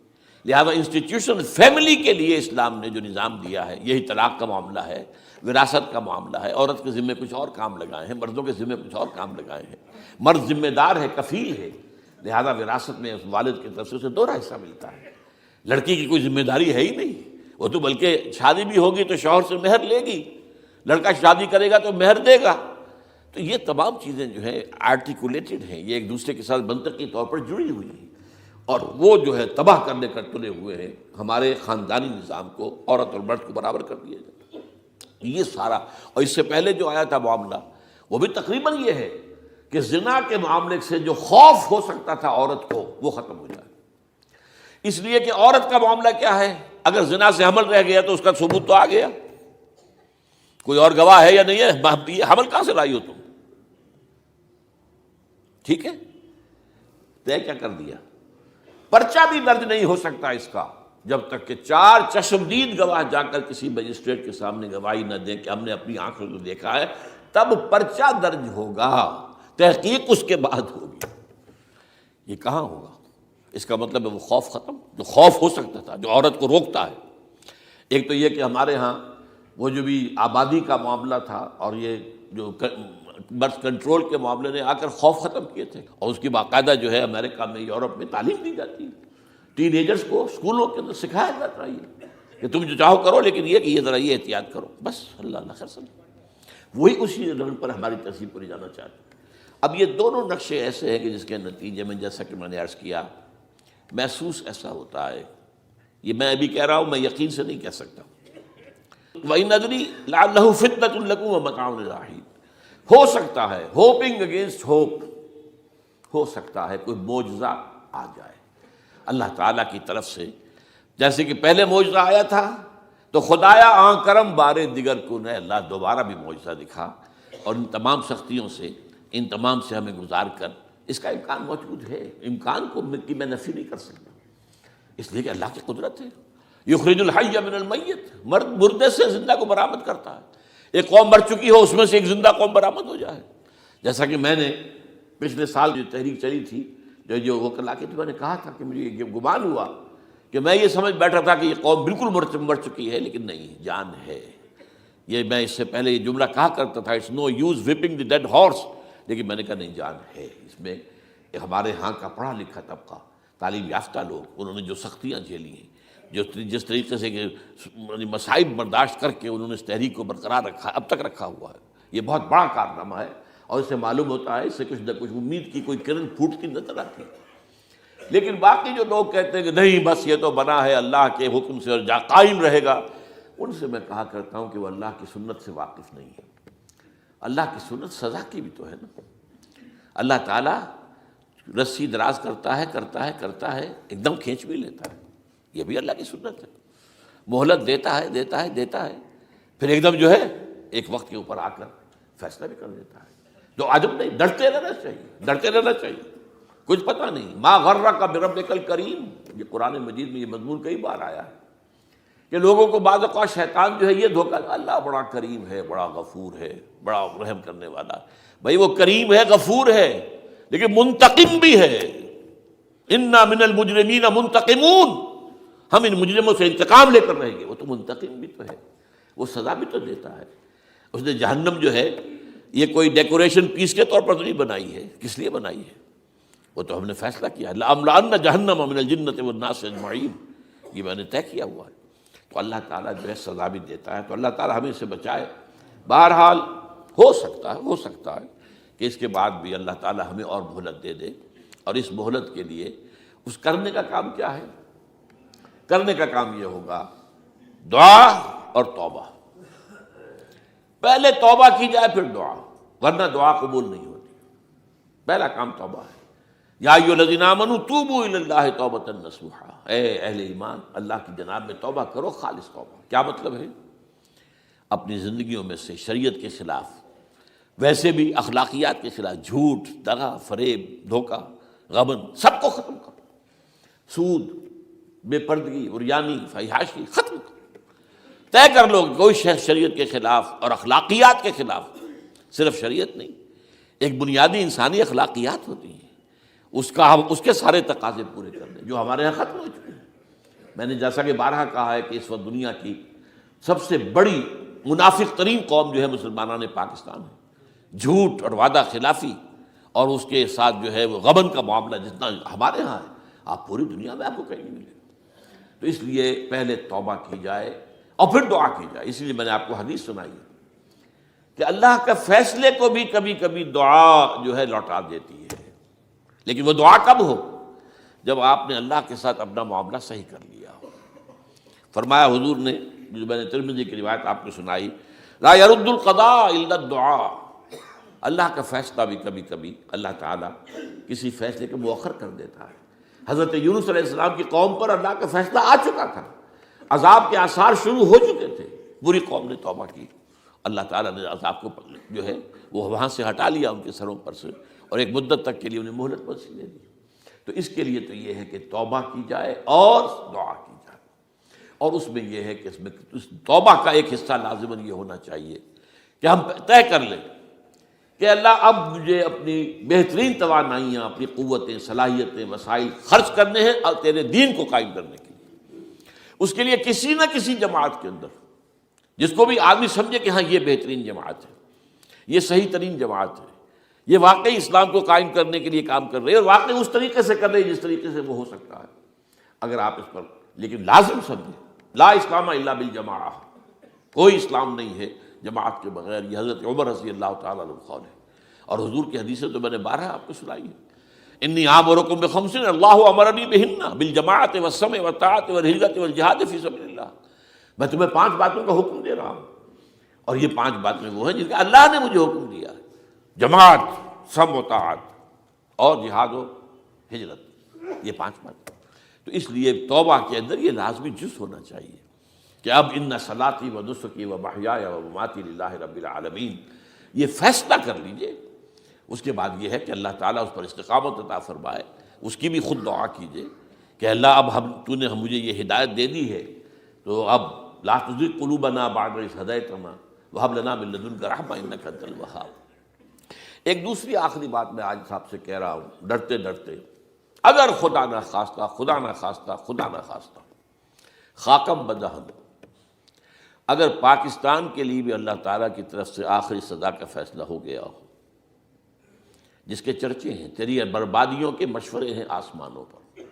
لہذا انسٹیٹیوشن فیملی کے لیے اسلام نے جو نظام دیا ہے، یہی طلاق کا معاملہ ہے، وراثت کا معاملہ ہے. عورت کے ذمے کچھ اور کام لگائے ہیں، مردوں کے ذمے کچھ اور کام لگائے ہیں. مرد ذمہ دار ہے، کفیل ہے، لہذا وراثت میں اس والد کی طرف سے اسے 2 حصہ ملتا ہے. لڑکی کی کوئی ذمہ داری ہے ہی نہیں. وہ تو بلکہ شادی بھی ہوگی تو شوہر سے مہر لے گی، لڑکا شادی کرے گا تو مہر دے گا. تو یہ تمام چیزیں جو ہیں آرٹیکولیٹڈ ہیں، یہ ایک دوسرے کے ساتھ منطقی طور پر جڑی ہوئی ہیں، اور وہ جو ہے تباہ کرنے کر تلے ہوئے ہیں ہمارے خاندانی نظام کو. عورت اور مرد کو برابر کر دیا جائے. یہ سارا، اور اس سے پہلے جو آیا تھا معاملہ وہ بھی تقریباً یہ ہے کہ زنا کے معاملے سے جو خوف ہو سکتا تھا عورت کو وہ ختم ہو جائے. اس لیے کہ عورت کا معاملہ کیا ہے، اگر زنا سے حمل رہ گیا تو اس کا ثبوت تو آ گیا، کوئی اور گواہ ہے یا نہیں ہے، یہ حمل کہاں سے لائی ہو تم؟ ٹھیک ہے، طے کیا کر دیا. پرچہ بھی درج نہیں ہو سکتا اس کا جب تک کہ 4 چشمدید گواہ جا کر کسی مجسٹریٹ کے سامنے گواہی نہ دیں کہ ہم نے اپنی آنکھوں سے دیکھا ہے، تب پرچہ درج ہوگا. تحقیق اس کے بعد ہوگی. یہ کہاں ہوگا؟ اس کا مطلب ہے وہ خوف ختم، جو خوف ہو سکتا تھا، جو عورت کو روکتا ہے. ایک تو یہ کہ ہمارے ہاں وہ جو بھی آبادی کا معاملہ تھا اور یہ جو برتھ کنٹرول کے معاملے نے آ کر خوف ختم کیے تھے. اور اس کی باقاعدہ جو ہے امریکہ میں، یورپ میں تعلیم دی جاتی ہے. ٹین ایجرز کو اسکولوں کے اندر سکھایا جاتا ہے کہ تم جو چاہو کرو، لیکن یہ کہ یہ ذرا یہ احتیاط کرو. بس اللہ خیر سن. وہی اسی رنگ پر ہماری تہذیب کو لے جانا چاہتے ہیں. اب یہ دونوں نقشے ایسے ہیں کہ جس کے نتیجے میں جیسا کہ میں نے عرض کیا، محسوس ایسا ہوتا ہے. یہ میں ابھی کہہ رہا ہوں، میں یقین سے نہیں کہہ سکتا. وَإِنْ أَدْرِي لَعَلَّهُ فِتْنَةٌ لَكُمْ وَمَتَاعٌ إِلَىٰ حِينٍ. ہو سکتا ہے، ہوپنگ اگینسٹ ہوپ، ہو سکتا ہے کوئی معجزہ آ جائے اللہ تعالیٰ کی طرف سے. جیسے کہ پہلے معجزہ آیا تھا تو خدایا آن کرم بارے دیگر کو نے اللہ دوبارہ بھی معجزہ دکھا، اور ان تمام سختیوں سے، ان تمام سے ہمیں گزار کر اس کا امکان موجود ہے. امکان کو میں نفی نہیں کر سکتا، اس لیے کہ اللہ کی قدرت ہے. یخرج الحی من المیت، مردے سے زندہ کو برآمد کرتا ہے. ایک قوم مر چکی ہو، اس میں سے ایک زندہ قوم برآمد ہو جائے. جیسا کہ میں نے پچھلے سال جو تحریک چلی تھی جو وہ کلا کے تو میں نے کہا تھا کہ مجھے یہ گمان ہوا کہ میں یہ سمجھ بیٹھا تھا کہ یہ قوم بالکل مر چکی ہے، لیکن نہیں، جان ہے۔ یہ میں اس سے پہلے یہ جملہ کہا کرتا تھا، it's no use whipping the dead horse, لیکن میں نے کہا نہیں، جان ہے اس میں۔ ہمارے ہاں کا پڑھا لکھا طبقہ، تعلیم یافتہ لوگ، انہوں نے جو سختیاں جھیلی ہیں، جس طریقے سے کہ مصائب برداشت کر کے انہوں نے اس تحریک کو برقرار رکھا، اب تک رکھا ہوا ہے، یہ بہت بڑا کارنامہ ہے، اور اس سے معلوم ہوتا ہے، اس سے کچھ نہ کچھ امید کی کوئی کرن پھوٹتی نظر آتی ہے۔ لیکن باقی جو لوگ کہتے ہیں کہ نہیں بس یہ تو بنا ہے اللہ کے حکم سے اور قائم رہے گا، ان سے میں کہا کرتا ہوں کہ وہ اللہ کی سنت سے واقف نہیں ہے۔ اللہ کی سنت سزا کی بھی تو ہے نا۔ اللہ تعالیٰ رسی دراز کرتا ہے، ایک دم کھینچ بھی لیتا ہے، یہ بھی اللہ کی سنت ہے۔ مہلت دیتا ہے، پھر ایک دم جو ہے ایک وقت کے اوپر آ کر فیصلہ بھی کر دیتا ہے۔ جو عجب نہیں، ڈرتے رہنا چاہیے، کچھ پتہ نہیں۔ ما غرک بربک الکریم، یہ قرآن مجید میں یہ مضمون کئی بار آیا ہے کہ لوگوں کو بعض اوقات شیطان جو ہے یہ دھوکہ، اللہ بڑا کریم ہے، بڑا غفور ہے، بڑا رحم کرنے والا۔ بھائی وہ کریم ہے، غفور ہے، لیکن منتقم بھی ہے۔ انا من المجرمین منتقمون، ہم ان مجرموں سے انتقام لے کر رہیں گے۔ وہ تو منتقم بھی تو ہے، وہ سزا بھی تو دیتا ہے۔ اس نے جہنم جو ہے یہ کوئی ڈیکوریشن پیس کے طور پر تو نہیں بنائی ہے، کس لیے بنائی ہے؟ وہ تو ہم نے فیصلہ کیا ہے، لَأَمْلَأَنَّ جَهَنَّمَ مِنَ الْجِنَّةِ وَالنَّاسِ أَجْمَعِينَ، یہ میں نے طے کیا ہوا ہے۔ تو اللہ تعالیٰ جو ہے سزا بھی دیتا ہے، تو اللہ تعالیٰ ہمیں اس سے بچائے۔ بہرحال ہو سکتا ہے کہ اس کے بعد بھی اللہ تعالیٰ ہمیں اور مہلت دے دے، اور اس مہلت کے لیے اس کرنے کا کام کیا ہے؟ کرنے کا کام یہ ہوگا دعا اور توبہ۔ پہلے توبہ کی جائے پھر دعا، ورنہ دعا قبول نہیں ہوتی۔ پہلا کام توبہ ہے۔ یا ایھا الذین آمنوا توبوا الی اللہ توبۃ نصوحا، اے اہل ایمان اللہ کی جناب میں توبہ کرو، خالص توبہ۔ کیا مطلب ہے؟ اپنی زندگیوں میں سے شریعت کے خلاف، ویسے بھی اخلاقیات کے خلاف، جھوٹ، دغا، فریب، دھوکہ، غبن، سب کو ختم کرو۔ سود، بے پردگی، عریانی، فحاشی ختم کرو۔ طے کر لو کوئی شخص شریعت کے خلاف اور اخلاقیات کے خلاف، صرف شریعت نہیں، ایک بنیادی انسانی اخلاقیات ہوتی ہیں، اس کے سارے تقاضے پورے کر دیں جو ہمارے یہاں ختم ہو چکے ہیں۔ میں نے جیسا کہ بارہا کہا ہے کہ اس وقت دنیا کی سب سے بڑی منافق ترین قوم جو ہے مسلمانان پاکستان ہے۔ جھوٹ اور وعدہ خلافی اور اس کے ساتھ جو ہے وہ غبن کا معاملہ جتنا ہمارے ہاں ہے، آپ پوری دنیا میں آپ کو کہیں نہیں ملے۔ تو اس لیے پہلے توبہ کی جائے اور پھر دعا کی جائے۔ اسی لیے میں نے آپ کو حدیث سنائی ہے کہ اللہ کے فیصلے کو بھی کبھی کبھی دعا جو ہے لوٹا دیتی ہے، لیکن وہ دعا کب ہو؟ جب آپ نے اللہ کے ساتھ اپنا معاملہ صحیح کر لیا ہو۔ فرمایا حضور نے، جو میں نے ترمذی کی روایت آپ کو سنائی، لا يرد القضاء الا الدعاء، اللہ کا فیصلہ بھی کبھی کبھی اللہ تعالیٰ کسی فیصلے کو مؤخر کر دیتا ہے۔ حضرت یونس علیہ السلام کی قوم پر اللہ کا فیصلہ آ چکا تھا، عذاب کے آثار شروع ہو چکے تھے، پوری قوم نے توبہ کی، اللہ تعالیٰ نے عذاب کو جو ہے وہ وہاں سے ہٹا لیا ان کے سروں پر سے، اور ایک مدت تک کے لیے انہیں مہلت بخشی دے دی۔ تو اس کے لیے تو یہ ہے کہ توبہ کی جائے اور دعا کی جائے، اور اس میں یہ ہے کہ اس میں اس توبہ کا ایک حصہ لازماً یہ ہونا چاہیے کہ ہم طے کر لیں کہ اللہ اب مجھے اپنی بہترین توانائیاں، اپنی قوتیں، صلاحیتیں، وسائل خرچ کرنے ہیں اور تیرے دین کو قائم کرنے کے لیے۔ اس کے لیے کسی نہ کسی جماعت کے اندر، جس کو بھی آدمی سمجھے کہ ہاں یہ بہترین جماعت ہے، یہ صحیح ترین جماعت ہے، یہ واقعی اسلام کو قائم کرنے کے لیے کام کر رہے ہیں، اور واقعی اس طریقے سے کر رہے ہیں جس طریقے سے وہ ہو سکتا ہے، اگر آپ اس پر لیکن لازم سمجھیں لا اسلام الا بالجماعہ، کوئی اسلام نہیں ہے جماعت کے بغیر۔ یہ حضرت عمر رضی اللہ تعالیٰ عنہ قول ہے، اور حضور کی حدیثیں تو میں نے 12 آپ کو سنائی ہے۔ انی آمرکم بخمس اللہ امرنی بہن بالجماعت والسمع والطاعت والہجرۃ والجہاد فی سبیل اللہ، میں تمہیں 5 باتوں کا حکم دے رہا ہوں، اور یہ 5 باتیں وہ ہیں جن کا اللہ نے مجھے حکم دیا ہے، جماعت، سمع و طاعت اور جہاد و ہجرت، یہ 5 باتیں۔ تو اس لیے توبہ کے اندر یہ لازمی جز ہونا چاہیے کہ اب ان صلاتی و نسکی و محیای و مماتی للہ رب العالمین، یہ فیصلہ کر لیجئے۔ اس کے بعد یہ ہے کہ اللہ تعالیٰ اس پر استقامت عطا فرمائے، اس کی بھی خود دعا کیجئے کہ اللہ اب تو نے مجھے یہ ہدایت دے دی ہے، تو اب لا تزغ قلوبنا بعد اذ ہدیتنا وہب لنا من لدنک رحمۃ انک انت الوہاب۔ ایک دوسری آخری بات میں آج صاحب سے کہہ رہا ہوں ڈرتے ڈرتے اگر خدا نہ خواستہ، خدا نہ خواستہ، خدا نہ خواستہ، خاکم بدہن، اگر پاکستان کے لیے بھی اللہ تعالیٰ کی طرف سے آخری سزا کا فیصلہ ہو گیا ہو، جس کے چرچے ہیں، تیری بربادیوں کے مشورے ہیں آسمانوں پر،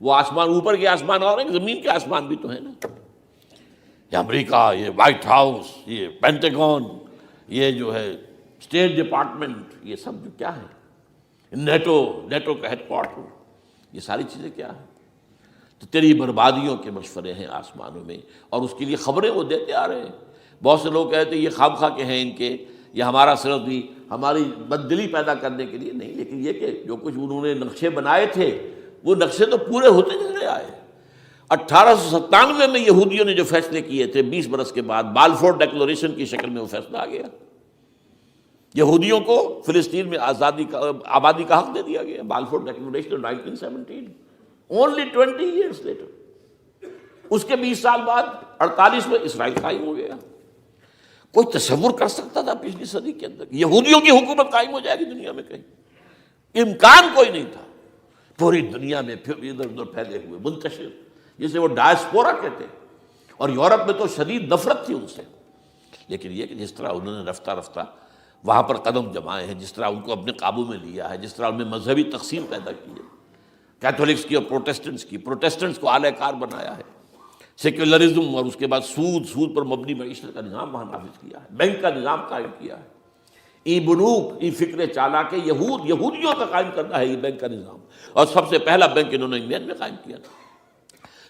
وہ آسمان اوپر کے آسمان اور ہیں، زمین کے آسمان بھی تو ہیں نا، یہ امریکہ، یہ وائٹ ہاؤس، یہ پینٹاگون، یہ جو ہے اسٹیٹ ڈپارٹمنٹ، یہ سب جو کیا ہے، نیٹو کا ہیڈ کوارٹر، یہ ساری چیزیں کیا ہیں؟ تو تیری بربادیوں کے مشورے ہیں آسمانوں میں، اور اس کے لیے خبریں وہ دیتے آ رہے ہیں۔ بہت سے لوگ کہتے ہیں یہ خام خواہ کے ہیں ان کے، یہ ہمارا صرف بھی ہماری بددلی پیدا کرنے کے لیے نہیں، لیکن یہ کہ جو کچھ انہوں نے نقشے بنائے تھے وہ نقشے تو پورے ہوتے چلے آئے۔ 1897 میں یہودیوں نے جو فیصلے کیے تھے، 20 برس کے بعد بالفور ڈیکلریشن کی شکل میں وہ فیصلہ آ گیا، یہودیوں کو فلسطین میں آبادی کا حق دے دیا گیا، Balfour declaration 1917، only 20 years later. اس کے 20 سال بعد 48 میں اسرائیل قائم ہو گیا۔ کوئی تصور کر سکتا تھا پچھلی صدی کے اندر یہودیوں کی حکومت قائم ہو جائے گی دنیا میں؟ کہیں امکان کوئی نہیں تھا۔ پوری دنیا میں پھر ادھر ادھر پھیلے ہوئے، منتشر، جسے وہ ڈائسپورا کہتے ہیں، اور یورپ میں تو شدید نفرت تھی ان سے۔ لیکن یہ کہ جس طرح انہوں نے رفتہ رفتہ وہاں پر قدم جمائے ہیں، جس طرح ان کو اپنے قابو میں لیا ہے، جس طرح ان میں مذہبی تقسیم پیدا کی ہے، کیتھولکس کی اور پروٹیسٹنٹس کو اعلی کار بنایا ہے، سیکولرزم اور اس کے بعد سود پر مبنی معیشت کا نظام وہاں نافذ کیا ہے، بینک کا نظام قائم کیا ہے، ای بنوک، ای فکر چالاک یہودیوں کا قائم کرنا ہے یہ بینک کا نظام، اور سب سے پہلا بینک انہوں نے انگلینڈ میں قائم کیا تھا۔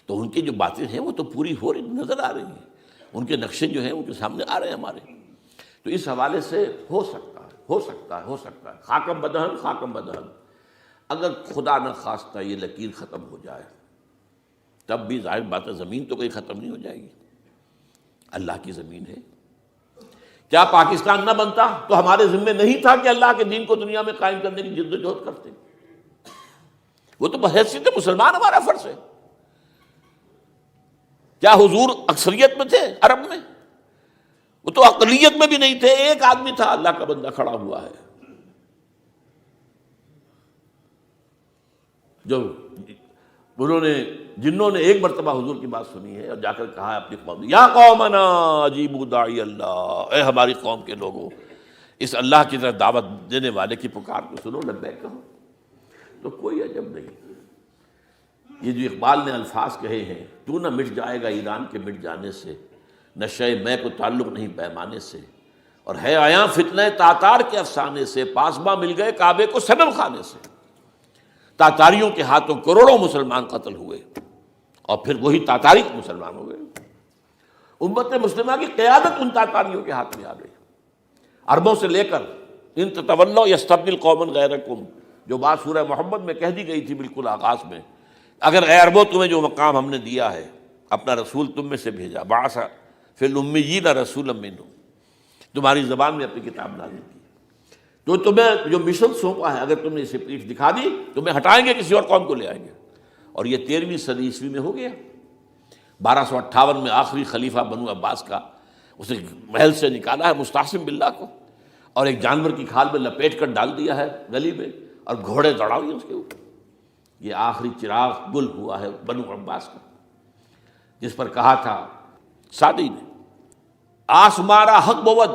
تو ان کی جو باتیں ہیں وہ تو پوری ہو رہی نظر آ رہی ہیں، ان کے نقشے جو ہیں ان کے سامنے آ رہے ہیں ہمارے۔ تو اس حوالے سے ہو سکتا ہے خاکم بدہن، اگر خدا نہ خواستہ یہ لکیر ختم ہو جائے، تب بھی ظاہر بات ہے زمین تو کوئی ختم نہیں ہو جائے گی، اللہ کی زمین ہے۔ کیا پاکستان نہ بنتا تو ہمارے ذمے نہیں تھا کہ اللہ کے دین کو دنیا میں قائم کرنے کی جد و جہد کرتے؟ وہ تو بحیثیت مسلمان ہمارا فرض ہے۔ کیا حضور اکثریت میں تھے عرب میں؟ وہ تو اقلیت میں بھی نہیں تھے، ایک آدمی تھا اللہ کا بندہ کھڑا ہوا ہے، جو جنہوں نے ایک مرتبہ حضور کی بات سنی ہے اور جا کر کہا ہے اپنی قوم، یا قومنا اجیبوا داعی اللہ، اے ہماری قوم کے لوگوں، اس اللہ کی طرف دعوت دینے والے کی پکار کو سنو، لبیک کہو۔ تو کوئی عجب نہیں، یہ جو اقبال نے الفاظ کہے ہیں، تو نہ مٹ جائے گا ایران کے مٹ جانے سے، نشہ میں کو تعلق نہیں پیمانے سے، اور ہے آیاں فتنہ تاتار کے افسانے سے، پاسباں مل گئے کعبے کو صنم خانے سے۔ تاتاریوں کے ہاتھوں کروڑوں مسلمان قتل ہوئے، اور پھر وہی تاتاری مسلمان ہو گئے۔ امت مسلمہ کی قیادت ان تاتاریوں کے ہاتھ میں آ گئی، عربوں سے لے کر ان تتولوا یستبدل قوما غیرکم، جو بات سورہ محمد میں کہہ دی گئی تھی بالکل آغاز میں، اگر اے عربوں تمہیں جو مقام ہم نے دیا ہے، اپنا رسول تم میں سے بھیجا، بعث فی الامیین رسولا منہم، تمہاری زبان میں اپنی کتاب نازل کی، تو تمہیں جو مشن سونپا ہے اگر تم نے اسے پیٹھ دکھا دی، تمہیں ہٹائیں گے، کسی اور قوم کو لے آئیں گے۔ اور یہ 13ویں صدی عیسوی میں ہو گیا۔ 1258 میں آخری خلیفہ بنو عباس کا اسے محل سے نکالا ہے مستعصم باللہ کو، اور ایک جانور کی کھال میں لپیٹ کر ڈال دیا ہے گلی میں، اور گھوڑے دوڑا دیے اس کے اوپر۔ یہ آخری چراغ گل ہوا ہے بنو عباس کا، جس پر کہا تھا سعدی نے، آسمارا حق بود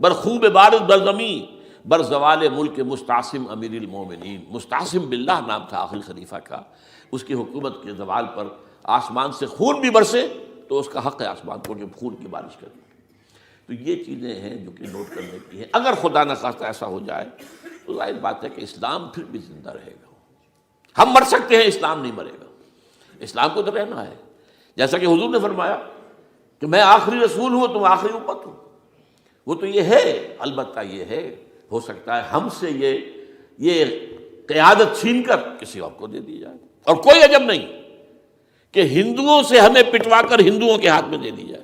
بر خوب بارد برزمی بر زوال ملک مستعصم امیر المومنین۔ مستعصم باللہ نام تھا آخری خلیفہ کا، اس کی حکومت کے زوال پر آسمان سے خون بھی برسے تو اس کا حق ہے آسمان کو کہ خون کی بارش کرے۔ تو یہ چیزیں ہیں جو کہ نوٹ کرنے کی ہیں۔ اگر خدا نہ خواستہ ایسا ہو جائے تو ظاہر بات ہے کہ اسلام پھر بھی زندہ رہے گا۔ ہم مر سکتے ہیں، اسلام نہیں مرے گا، اسلام کو تو رہنا ہے۔ جیسا کہ حضور نے فرمایا کہ میں آخری رسول ہوں، تم آخری امت ہو، وہ تو یہ ہے، البتہ یہ ہے ہو سکتا ہے ہم سے یہ قیادت چھین کر کسی اور کو دے دی جائے، اور کوئی عجب نہیں کہ ہندوؤں سے ہمیں پٹوا کر ہندوؤں کے ہاتھ میں دے دی جائے۔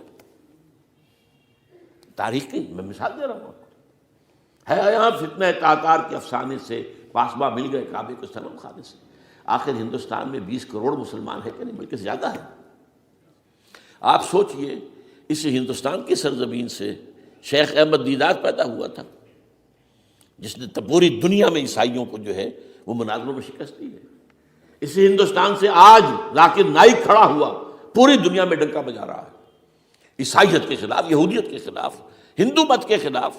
تاریخ کی میں مثال دے رہا ہوں، ہے یہاں فتنہ تاتار کے افسانے سے، پاسباں مل گئے کعبے کو صنم خانے سے۔ آخر ہندوستان میں 20 کروڑ مسلمان ہے کہ نہیں، بلکہ زیادہ ہے۔ آپ سوچئے اس ہندوستان کی سرزمین سے شیخ احمد دیدات پیدا ہوا تھا، جس نے پوری دنیا میں عیسائیوں کو جو ہے وہ مناظروں میں شکست دی ہے۔ اسی ہندوستان سے آج ذاکر نائک کھڑا ہوا، پوری دنیا میں ڈنکا بجا رہا ہے عیسائیت کے خلاف، یہودیت کے خلاف، ہندو مت کے خلاف،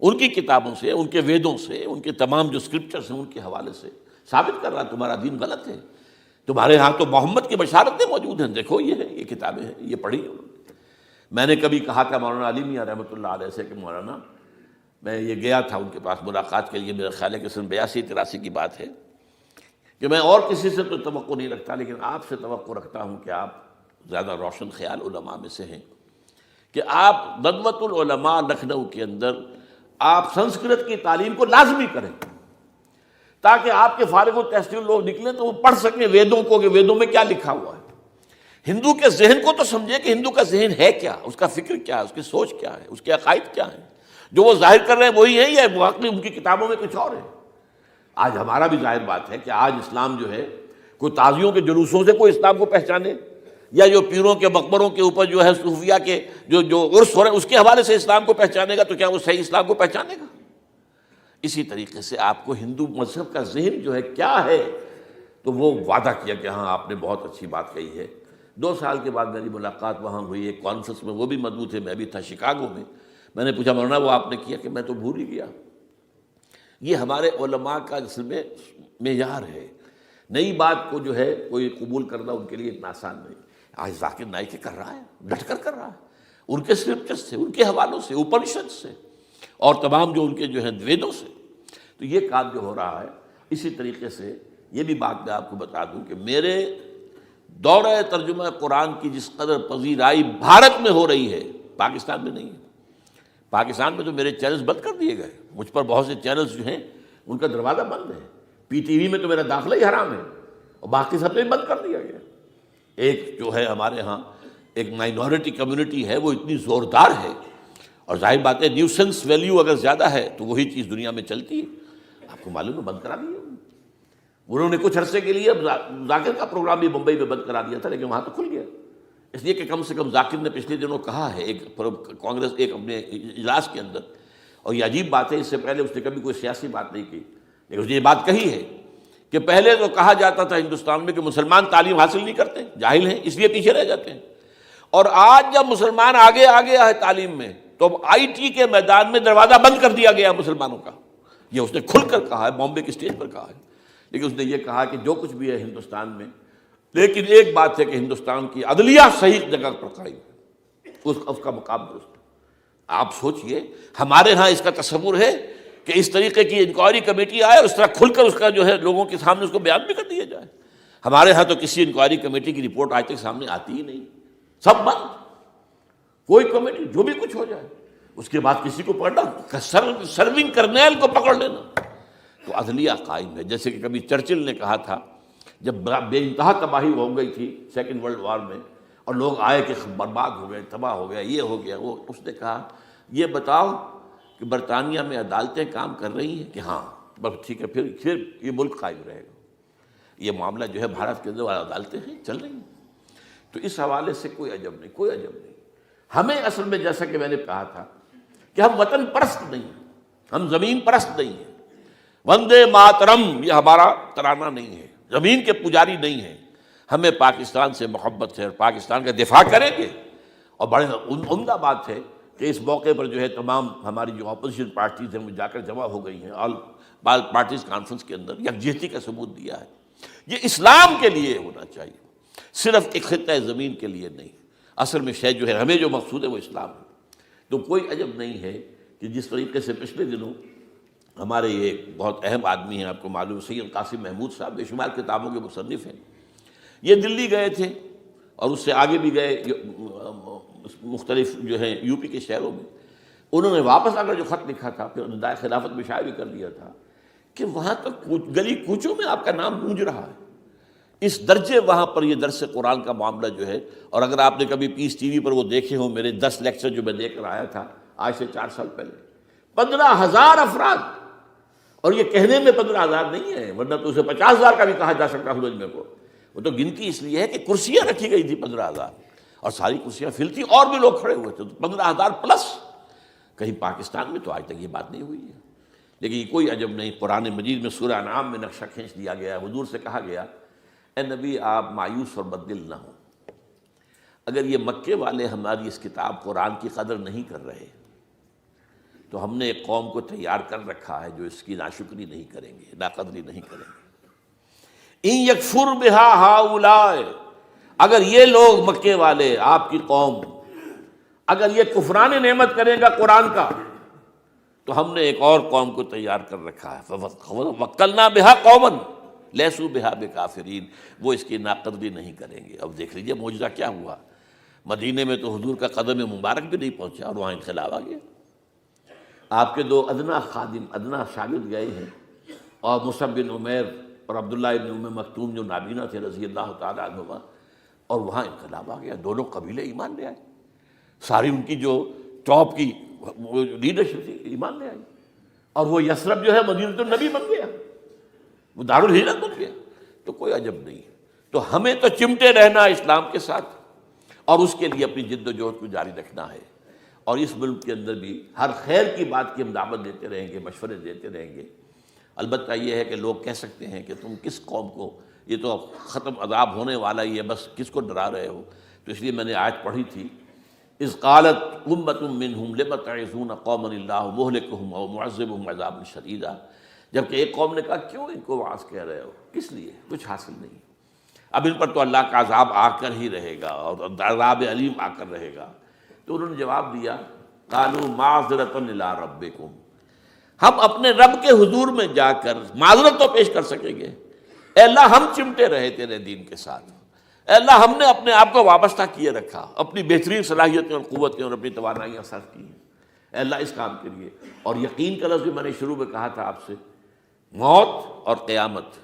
ان کی کتابوں سے، ان کے ویدوں سے، ان کے تمام جو اسکرپچرز ہیں ان کے حوالے سے ثابت کر رہا ہے تمہارا دین غلط ہے، تمہارے ہاں تو محمد کی بشارتیں موجود ہیں، دیکھو یہ ہے، یہ کتابیں ہیں، یہ پڑھی انہوں نے۔ میں نے کبھی کہا تھا مولانا علی میاں رحمۃ اللہ علیہ سے کہ مولانا، میں یہ گیا تھا ان کے پاس ملاقات کے لیے، میرا خیال ہے کہ سن 82-83 کی بات ہے، کہ میں اور کسی سے تو توقع نہیں رکھتا لیکن آپ سے توقع رکھتا ہوں کہ آپ زیادہ روشن خیال علماء میں سے ہیں، کہ آپ ندوۃ العلماء لکھنؤ کے اندر آپ سنسکرت کی تعلیم کو لازمی کریں، تاکہ آپ کے فارغ التحصیل لوگ نکلیں تو وہ پڑھ سکیں ویدوں کو کہ ویدوں میں کیا لکھا ہوا ہے، ہندو کے ذہن کو تو سمجھے کہ ہندو کا ذہن ہے کیا، اس کا فکر کیا ہے، اس کی سوچ کیا ہے، اس کے عقائد کیا ہیں، جو وہ ظاہر کر رہے ہیں وہی ہیں یا واقعی ان کی کتابوں میں کچھ اور ہے۔ آج ہمارا بھی ظاہر بات ہے کہ آج اسلام جو ہے، کوئی تازیوں کے جلوسوں سے کوئی اسلام کو پہچانے، یا جو پیروں کے مقبروں کے اوپر جو ہے صوفیہ کے جو عرس ہو رہے ہیں اس کے حوالے سے اسلام کو پہچانے گا، تو کیا وہ صحیح اسلام کو پہچانے گا؟ اسی طریقے سے آپ کو ہندو مذہب کا ذہن جو ہے کیا ہے، تو وہ وعدہ کیا کہ ہاں آپ نے بہت اچھی بات کہی ہے۔ 2 سال کے بعد میری ملاقات وہاں ہوئی ایک کانفرنس میں، وہ بھی مدعو تھے، میں بھی تھا شکاگو میں۔ میں نے پوچھا مولانا وہ آپ نے کیا؟ کہ میں تو بھول ہی گیا۔ یہ ہمارے علماء کا اصل میں معیار ہے، نئی بات کو جو ہے کوئی قبول کرنا ان کے لیے اتنا آسان نہیں۔ آج ذاکر نائک کر رہا ہے، ڈٹ کر کر رہا ہے، ان کے اسکرپچرز سے، ان کے حوالوں سے، اپنشد سے، اور تمام جو ان کے جو ہیں ویدوں سے، تو یہ کام جو ہو رہا ہے۔ اسی طریقے سے یہ بھی بات میں آپ کو بتا دوں کہ میرے دورہ ترجمہ قرآن کی جس قدر پذیرائی بھارت میں ہو رہی ہے، پاکستان میں نہیں ہے۔ پاکستان میں تو میرے چینلز بند کر دیے گئے، مجھ پر بہت سے چینلز جو ہیں ان کا دروازہ بند ہے، پی ٹی وی میں تو میرا داخلہ ہی حرام ہے، اور باقی سب نے بند کر دیا گیا۔ ایک جو ہے ہمارے ہاں ایک مائنورٹی کمیونٹی ہے، وہ اتنی زوردار ہے، اور ظاہر بات ہے نیوسنس ویلیو اگر زیادہ ہے تو وہی چیز دنیا میں چلتی ہے۔ آپ کو معلوم ہے بند کرا دیا انہوں نے کچھ عرصے کے لیے، اب ذاکر کا پروگرام بھی ممبئی میں بند کرا دیا تھا، لیکن وہاں تو کھل گیا، اس لیے کہ کم سے کم ذاکر نے پچھلے دنوں کہا ہے ایک کانگریس ایک اپنے اجلاس کے اندر، اور یہ عجیب بات ہے، اس سے پہلے اس نے کبھی کوئی سیاسی بات نہیں کی، لیکن اس نے یہ بات کہی ہے کہ پہلے تو کہا جاتا تھا ہندوستان میں کہ مسلمان تعلیم حاصل نہیں کرتے، جاہل ہیں، اس لیے پیچھے رہ جاتے ہیں، اور آج جب مسلمان آگے آگے ہے تعلیم میں، تو اب آئی ٹی کے میدان میں دروازہ بند کر دیا گیا مسلمانوں کا۔ یہ اس نے کھل کر کہا ہے، بامبے کی اسٹیج پر کہا ہے، لیکن اس نے یہ کہا کہ جو کچھ بھی ہے ہندوستان میں، لیکن ایک بات ہے کہ ہندوستان کی عدلیہ صحیح جگہ پر قائم ہے، اس کا مقام درست ہے۔ آپ سوچئے ہمارے ہاں اس کا تصور ہے کہ اس طریقے کی انکوائری کمیٹی آئے اور اس طرح کھل کر اس کا جو ہے لوگوں کے سامنے اس کو بیان بھی کر دیا جائے؟ ہمارے ہاں تو کسی انکوائری کمیٹی کی رپورٹ آج تک سامنے آتی ہی نہیں، سب بند، کوئی کمیٹی جو بھی کچھ ہو جائے، اس کے بعد کسی کو پکڑنا، سرونگ کرنیل کو پکڑ لینا، تو عدلیہ قائم ہے۔ جیسے کہ کبھی چرچل نے کہا تھا جب بے انتہا تباہی ہو گئی تھی سیکنڈ ورلڈ وار میں، اور لوگ آئے کہ برباد ہو گئے، تباہ ہو گیا، یہ ہو گیا وہ، اس نے کہا یہ بتاؤ کہ برطانیہ میں عدالتیں کام کر رہی ہیں؟ کہ ہاں، بس ٹھیک ہے، پھر یہ ملک قائم رہے گا۔ یہ معاملہ جو ہے بھارت کے اندر عدالتیں ہیں چل رہی ہیں، تو اس حوالے سے کوئی عجب نہیں، کوئی عجب نہیں۔ ہمیں اصل میں جیسا کہ میں نے کہا تھا کہ ہم وطن پرست نہیں ہیں، ہم زمین پرست نہیں ہیں، وندے ماترم یہ ہمارا ترانہ نہیں ہے، زمین کے پجاری نہیں ہیں، ہمیں پاکستان سے محبت ہے اور پاکستان کا دفاع کریں گے۔ اور بڑے عمدہ بات ہے کہ اس موقع پر جو ہے تمام ہماری جو اپوزیشن پارٹیز ہیں وہ جا کر جمع ہو گئی ہیں، آل پارٹیز کانفرنس کے اندر یکجہتی کا ثبوت دیا ہے۔ یہ اسلام کے لیے ہونا چاہیے، صرف ایک خطہ زمین کے لیے نہیں۔ اصل میں شے جو ہے ہمیں جو مقصود ہے وہ اسلام ہے۔ تو کوئی عجب نہیں ہے کہ جس طریقے سے پچھلے دنوں ہمارے یہ بہت اہم آدمی ہیں، آپ کو معلوم سید قاسم محمود صاحب بے شمار کتابوں کے مصنف ہیں، یہ دلی گئے تھے اور اس سے آگے بھی گئے مختلف جو ہیں یو پی کے شہروں میں۔ انہوں نے واپس آ کر جو خط لکھا تھا، پھر ندائے خلافت میں شائع بھی کر دیا تھا کہ وہاں تو گلی کوچوں میں آپ کا نام گونج رہا ہے، اس درجے وہاں پر یہ درس قرآن کا معاملہ جو ہے۔ اور اگر آپ نے کبھی پیس ٹی وی پر وہ دیکھے ہوں میرے 10 لیکچر جو میں دے کر آیا تھا آج سے 4 سال پہلے، 15,000 افراد، اور یہ کہنے میں 15,000 نہیں ہے، ورنہ تو اسے 50,000 کا بھی کہا جا سکتا ہے مجمع کو۔ وہ تو گنتی اس لیے ہے کہ کرسیاں رکھی گئی تھی 15,000، اور ساری کرسیاں فل تھیں، اور بھی لوگ کھڑے ہوئے تھے، تو 15,000 پلس۔ کہیں پاکستان میں تو آج تک یہ بات نہیں ہوئی ہے۔ لیکن یہ کوئی عجب نہیں، قرآن مجید میں سورہ انعام میں نقشہ کھینچ دیا گیا ہے۔ حضور سے کہا گیا اے نبی آپ مایوس اور بددل نہ ہوں، اگر یہ مکے والے ہماری اس کتاب قرآن کی قدر نہیں کر رہے تو ہم نے ایک قوم کو تیار کر رکھا ہے جو اس کی ناشکری نہیں کریں گے، ناقدری نہیں کریں گے۔ ان یکفر بہا ہؤلاء، اگر یہ لوگ مکے والے آپ کی قوم اگر یہ کفران نعمت کرے گا قرآن کا تو ہم نے ایک اور قوم کو تیار کر رکھا ہے، وَوَكَّلْنَا بِهَا قَوْمًا لَيْسُوا بِهَا بِكَافِرِينَ، وہ اس کی ناقدری نہیں کریں گے۔ اب دیکھ لیجیے معجزہ کیا ہوا، مدینے میں تو حضور کا قدم مبارک بھی نہیں پہنچا اور وہاں انقلاب آ گیا۔ آپ کے دو ادنا خادم، ادنا شاگرد گئے ہیں، اور مصعب بن عمیر اور عبداللہ بن ام مکتوم جو نابینا تھے رضی اللہ تعالیٰ عنہما، اور وہاں انقلاب آ گیا، دونوں قبیلے ایمان لے آئے، ساری ان کی جو ٹاپ کی لیڈرشپ تھی ایمان لے آئی، اور وہ یثرب جو ہے مدینۃ النبی بن گیا، وہ دارالہجرت بن گیا۔ تو کوئی عجب نہیں، تو ہمیں تو چمٹے رہنا اسلام کے ساتھ اور اس کے لیے اپنی جد و جہد کو جاری رکھنا ہے، اور اس ملک کے اندر بھی ہر خیر کی بات کی ہم دعوت دیتے رہیں گے، مشورے دیتے رہیں گے۔ البتہ یہ ہے کہ لوگ کہہ سکتے ہیں کہ تم کس قوم کو، یہ تو ختم عذاب ہونے والا ہی ہے، بس کس کو ڈرا رہے ہو؟ تو اس لیے میں نے آیت پڑھی تھی، اذ قالت امۃ منہم لم تعظون قوما اللہ مہلکہم او معذبہم عذابا شدیدا، جبکہ ایک قوم نے کہا کیوں ان کو وعظ کہہ رہے ہو، کس لیے، کچھ حاصل نہیں، اب ان پر تو اللہ کا عذاب آ کر ہی رہے گا اور عذاب علیم آ کر رہے گا۔ تو انہوں نے جواب دیا قالوا معذرۃ الی ربکم، ہم اپنے رب کے حضور میں جا کر معذرت تو پیش کر سکیں گے، اے اللہ ہم چمٹے رہے تیرے دین کے ساتھ، اے اللہ ہم نے اپنے آپ کو وابستہ کیے رکھا، اپنی بہترین صلاحیتیں اور قوتیں اور اپنی توانائیاں صرف کی ہیں اے اللہ اس کام کے لیے۔ اور یقین کا لفظ بھی میں نے شروع میں کہا تھا آپ سے، موت اور قیامت،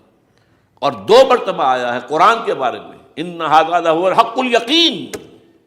اور دو مرتبہ آیا ہے قرآن کے بارے میں، ان ھذا لھو الحق الیقین،